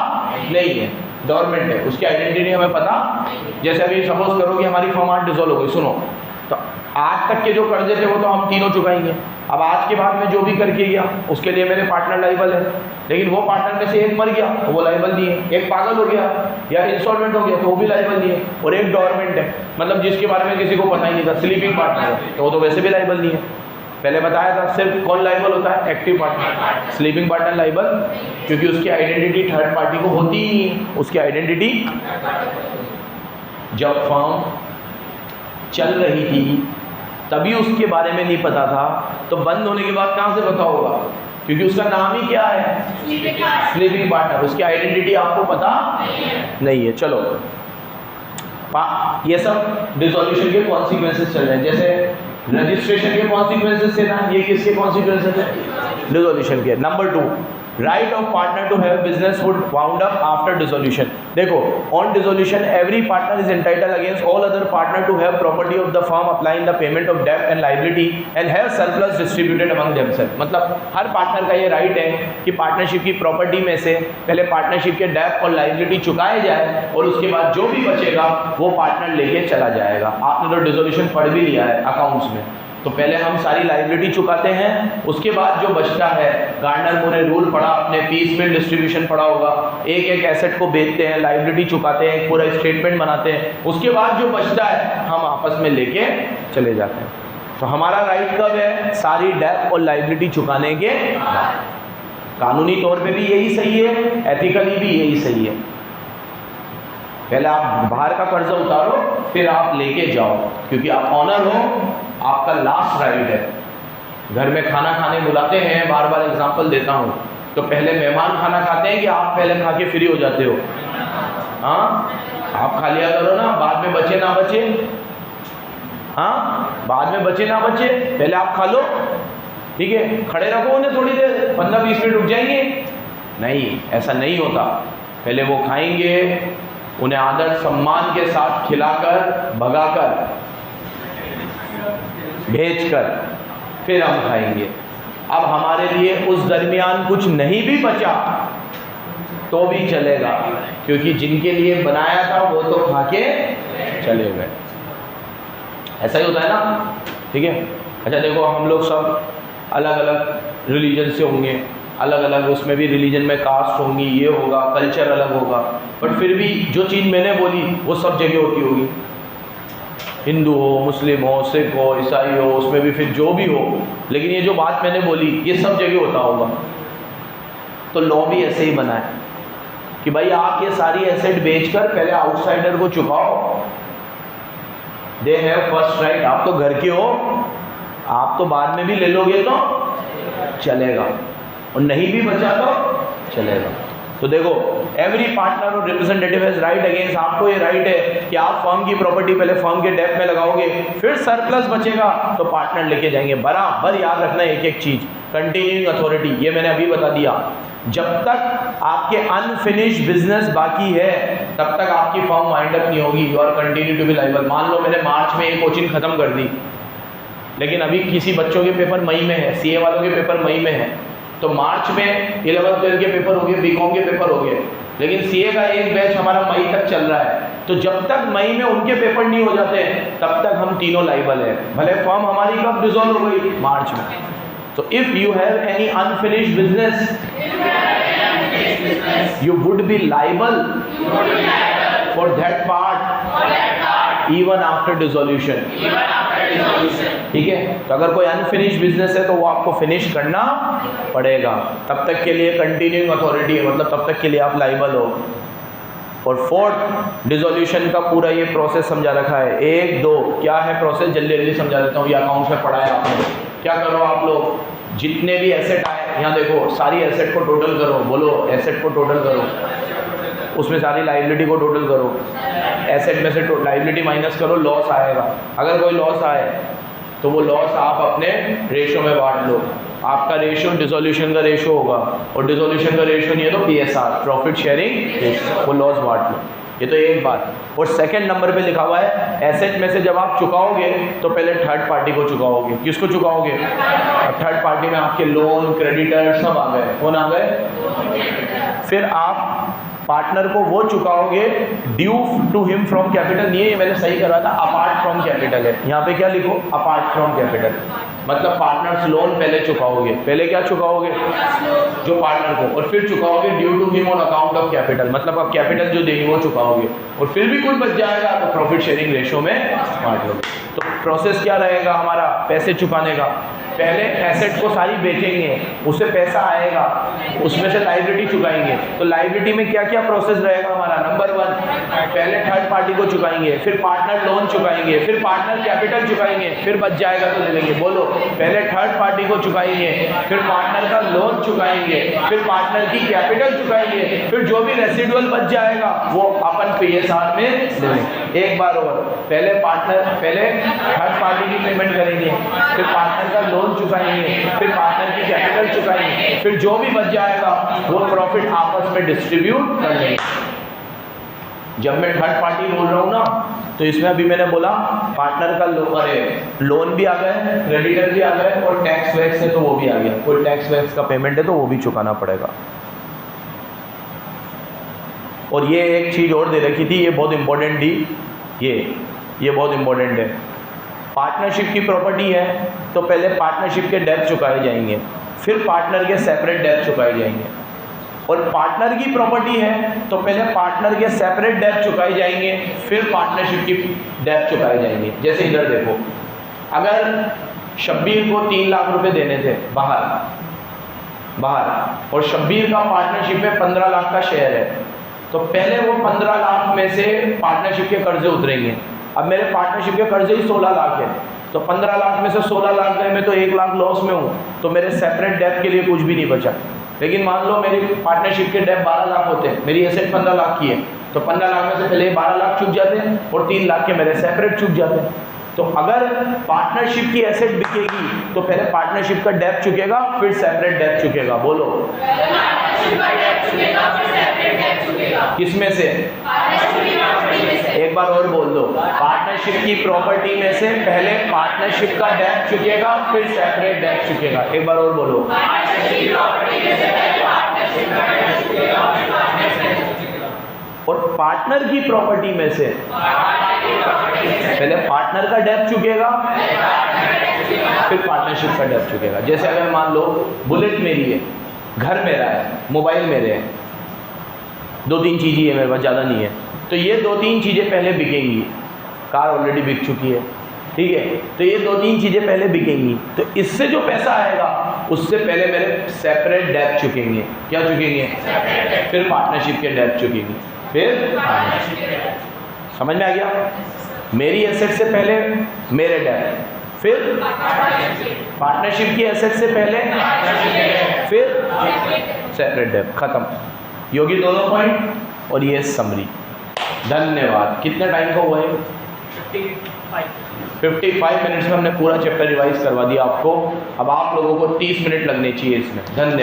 नहीं है, डॉर्मेंट है, उसकी आइडेंटिटी हमें पता। जैसे अभी सपोज करो कि हमारी फर्म आज डिसॉल्व हो गई, सुनो, तो आज तक के जो कर्जे थे वो तो हम तीनों चुकाएंगे। अब आज के बाद में जो भी करके गया उसके लिए मेरे पार्टनर लाइबल है, लेकिन वो पार्टनर में से एक मर गया तो वो लाइबल नहीं है, एक पागल हो गया या इंसॉल्वेंट हो गया तो वो भी लाइबल नहीं है, और एक डॉर्मेंट है, मतलब जिसके बारे में किसी को पता ही नहीं था, स्लीपिंग पार्टनर है, तो वो तो वैसे भी लाइबल नहीं है। पहले बताया था सिर्फ कौन लाइबल होता है, active partner, sleeping partner liable, क्योंकि उसकी आइडेंटिटी थर्ड पार्टी को होती ही नहीं है। उसकी आइडेंटिटी जब फर्म चल रही थी तभी उसके बारे में नहीं पता था, तो बंद होने के बाद कहाँ से पता होगा, क्योंकि उसका नाम ही क्या है, स्लीपिंग पार्टनर, उसकी आइडेंटिटी आपको पता नहीं है। चलो, ये सब डिसोल्यूशन के कॉन्सिक्वेंसेस चल रहे हैं। जैसे रजिस्ट्रेशन के कॉन्सिक्वेंसेस थे ना, ये किसके कॉन्सिक्वेंसेस है, डिसोल्यूशन के। Number 2, right of partner to have business would wound up after dissolution. देखो, on dissolution every partner is entitled against all other partner to have property of the firm applying the payment of डेब्ट and liability and have surplus distributed among themselves. मतलब हर partner का ये right है कि partnership की property में से पहले पार्टनरशिप के डेब्ट और लायबिलिटी चुकाए जाए, और उसके बाद जो भी बचेगा वो पार्टनर लेके चला जाएगा। आपने तो डिसोल्यूशन पढ़ भी लिया है अकाउंट्स में, तो पहले हम सारी लायबिलिटी चुकाते हैं, उसके बाद जो बचता है, गार्डनर मूरे रूल पढ़ा आपने, पीस मिल डिस्ट्रीब्यूशन पढ़ा होगा, एक एक एसेट को बेचते हैं, लायबिलिटी चुकाते हैं, पूरा स्टेटमेंट बनाते हैं, उसके बाद जो बचता है हम आपस में लेके चले जाते हैं। तो हमारा राइट कब है, सारी डेब्ट और लायबिलिटी चुकाने के बाद। कानूनी तौर पे भी यही सही है, एथिकली भी यही सही है। पहले आप बाहर का कर्जा उतारो, फिर आप लेके जाओ, क्योंकि आप ऑनर हो, आपका लास्ट राइट है। घर में खाना खाने बुलाते हैं, बार बार एग्जांपल देता हूँ, तो पहले मेहमान खाना खाते हैं कि आप पहले खा के फ्री हो जाते हो? हाँ, आप खा लिया करो ना, बाद में बचे ना बचे, हाँ, बाद में बचे ना बचे, पहले आप खा लो, ठीक है, खड़े रखो उन्हें थोड़ी देर, 15-20 मिनट रुक जाएंगे, नहीं, ऐसा नहीं होता। पहले वो खाएंगे, उन्हें आदर सम्मान के साथ खिलाकर, भगाकर, भेजकर, फिर हम खाएंगे। अब हमारे लिए उस दरमियान कुछ नहीं भी बचा तो भी चलेगा, क्योंकि जिनके लिए बनाया था वो तो खा के चले गए। ऐसा ही होता है ना, ठीक है। अच्छा देखो, हम लोग सब अलग अलग रिलीजन से होंगे, अलग अलग उसमें भी रिलीजन में कास्ट होंगी, ये होगा, कल्चर अलग होगा, बट फिर भी जो चीज़ मैंने बोली वो सब जगह होती होगी, हिंदू हो, मुस्लिम हो, सिख हो, ईसाई हो, उसमें भी फिर जो भी हो, लेकिन ये जो बात मैंने बोली ये सब जगह होता होगा। तो लॉ भी ऐसे ही बना है कि भाई आप ये सारी एसेट बेचकर पहले आउटसाइडर को चुकाओ, दे हैव फर्स्ट राइट, आप तो घर के हो, आप तो बाद में भी ले लोगे तो चलेगा, और नहीं भी बचा तो चलेगा। तो देखो, एवरी पार्टनर और रिप्रेजेंटेटिव हैज राइट अगेंस्ट, आपको ये राइट है कि आप फर्म की प्रॉपर्टी पहले फर्म के डेप्थ में लगाओगे, फिर सरप्लस बचेगा तो पार्टनर लेके जाएंगे। बराबर याद रखना एक एक चीज। कंटिन्यूइंग अथॉरिटी, ये मैंने अभी बता दिया, जब तक आपके अनफिनिश्ड बिजनेस बाकी है तब तक आपकी फर्म वाइंड अप नहीं होगी, you are continue to be liable. मान लो मैंने मार्च में एक कोचिंग खत्म कर दी, लेकिन अभी किसी बच्चों के पेपर मई में है, सीए वालों के पेपर मई में है, तो मार्च में 11th 12th के पेपर हो गए, बीकॉम के पेपर हो गए, लेकिन सीए का एक बैच हमारा मई तक चल रहा है। तो जब तक मई में उनके पेपर नहीं हो जाते तब तक हम तीनों लायबल है, भले फर्म हमारी कब डिसॉल्व हो गई, मार्च में। तो if you have any unfinished business you would be liable for that part even after dissolution। ठीक है, तो अगर कोई अनफिनिश बिजनेस है तो वो आपको फिनिश करना पड़ेगा, तब तक के लिए कंटिन्यूइंग अथॉरिटी है, मतलब तब तक के लिए आप लाइबल हो। और फोर्थ, डिसोल्यूशन का पूरा ये प्रोसेस समझा रखा है। 1 2 क्या है प्रोसेस, जल्दी जल्दी समझा देता हूँ, ये अकाउंट्स में पढ़ा है आपने। क्या करो आप लोग, जितने भी एसेट आए, यहाँ देखो सारी एसेट को टोटल करो, बोलो एसेट को टोटल करो, उसमें सारी लाइबिलिटी को टोटल करो, एसेट में से लाइबिलिटी माइनस करो, लॉस आएगा। अगर कोई लॉस आए तो वो लॉस आप अपने रेशो में बांट लो। आपका रेशो डिसोल्यूशन का रेशो होगा, और डिसोल्यूशन का रेशो नहीं है तो पीएसआर, प्रॉफिट शेयरिंग, वो लॉस बांट लो। ये तो एक बात। और सेकंड नंबर पे लिखा हुआ है, एसेट में से जब आप चुकाओगे तो पहले थर्ड पार्टी को चुकाओगे। किसको चुकाओगे? अब थर्ड पार्टी में आपके लोन, क्रेडिटर सब आ गए। कौन आ गए? फिर आप पार्टनर को वो चुकाओगे due to him from capital. ये मैंने सही करा था, अपार्ट फ्रॉम कैपिटल है, यहाँ पे क्या लिखो, अपार्ट फ्रॉम कैपिटल। मतलब पार्टनर्स लोन पहले चुकाओगे, पहले क्या चुकाओगे? जो पार्टनर को, और फिर चुकाओगे due to him on account of capital, मतलब आप कैपिटल जो देंगे वो चुकाओगे, और फिर भी कुछ बच जाएगा तो प्रॉफिट शेयरिंग रेशो में बांट लोगे। तो प्रोसेस क्या रहेगा हमारा पैसे चुकाने का? पहले एसेट को सारी बेचेंगे, उससे पैसा आएगा, उसमें से लाइबिलिटी चुकाएंगे। तो लाइबिलिटी में क्या क्या प्रोसेस रहेगा हमारा? नंबर 1, पहले थर्ड पार्टी को चुकाएंगे, फिर पार्टनर लोन चुकाएंगे, फिर पार्टनर कैपिटल चुकाएंगे, फिर बच जाएगा तो ले लेंगे। बोलो, पहले थर्ड पार्टी को चुकाएंगे, फिर पार्टनर का लोन चुकाएंगे, फिर पार्टनर की कैपिटल चुकाएंगे, फिर जो भी रेसिडुअल बच जाएगा वो अपन पीएसआर में ले लेंगे। एक बार और, पहले थर्ड पार्टी की पेमेंट करेंगे, फिर पार्टनर का लोन चुकाएंगे, फिर पार्टनर की कैपिटल चुकाएंगे, फिर जो भी बच जाएगा वो प्रॉफिट आपस में डिस्ट्रीब्यूट कर लेंगे। जब मैं थर्ड पार्टी बोल रहा हूँ ना, तो इसमें अभी मैंने बोला पार्टनर का लोन भी आ गया, क्रेडिटर भी आ गए, और टैक्स वैक्स है तो वो भी आ गया। कोई टैक्स वैक्स का पेमेंट है तो वो भी चुकाना पड़ेगा। और ये एक चीज़ और दे रखी थी, ये बहुत इंपॉर्टेंट थी, ये बहुत इंपॉर्टेंट है। पार्टनरशिप की प्रॉपर्टी है तो पहले पार्टनरशिप के डेब्ट चुकाए जाएंगे, फिर पार्टनर के सेपरेट डेब्ट चुकाए जाएंगे। और पार्टनर की प्रॉपर्टी है तो पहले पार्टनर के सेपरेट डेब्ट चुकाए जाएंगे, फिर पार्टनरशिप की डेब्ट चुकाए जाएंगे। जैसे इधर देखो, अगर शब्बीर को 3 लाख रुपए देने थे बाहर, और शब्बीर का पार्टनरशिप में 15 लाख का शेयर है, तो पहले वो 15 लाख में से पार्टनरशिप के कर्जे उतरेंगे। अब मेरे पार्टनरशिप के कर्जे ही 16 लाख है, तो 15 लाख में से 16 लाख गए, मैं तो 1 लाख लॉस में हूँ, तो मेरे सेपरेट डेब्ट के लिए कुछ भी नहीं बचा। लेकिन मान लो मेरी पार्टनरशिप के डेब्ट 12 लाख होते हैं, मेरी एसेट 15 लाख की है, तो 15 लाख में से पहले 12 लाख चुक जाते हैं और 3 लाख के मेरे सेपरेट चुक जाते हैं। तो अगर पार्टनरशिप की एसेट बिकेगी तो पहले पार्टनरशिप का डेब्ट चुकेगा, फिर सेपरेट डेब्ट चुकेगा। बोलो, किसमें से? एक बार और बोल दो, पार्टनरशिप की प्रॉपर्टी में से पहले पार्टनरशिप का डेब्ट चुकेगा, फिर सेपरेट डेब्ट चुकेगा। एक बार और बोलो, और पार्टनर की प्रॉपर्टी में से पहले पार्टनर का डेब्ट चुकेगा, फिर पार्टनरशिप का डेब्ट चुकेगा। जैसे अगर मान लो बुलेट मेरी है, घर मेरा है, मोबाइल मेरे हैं, 2-3 चीज़ें है मेरे पास, ज़्यादा नहीं है, तो ये 2-3 चीज़ें पहले बिकेंगी। कार ऑलरेडी बिक चुकी है, ठीक है, तो ये 2-3 चीज़ें पहले बिकेंगी, तो इससे जो पैसा आएगा उससे पहले मेरे सेपरेट डेब्ट चुकेंगे। क्या चुकेंगे? फिर पार्टनरशिप के डेब्ट चुकेंगे, फिर समझ में आ गया? मेरी एसेट से पहले मेरे डेब्ट, फिर पार्टनरशिप की एसेट से पहले, फिर सेपरेट डेब्ट। खत्म। योगी दोनों पॉइंट और ये समरी। धन्यवाद। कितने टाइम को हुए? 55 मिनट्स में हमने पूरा चैप्टर रिवाइज करवा दिया आपको। अब आप लोगों को 30 मिनट लगने चाहिए इसमें। धन्यवाद।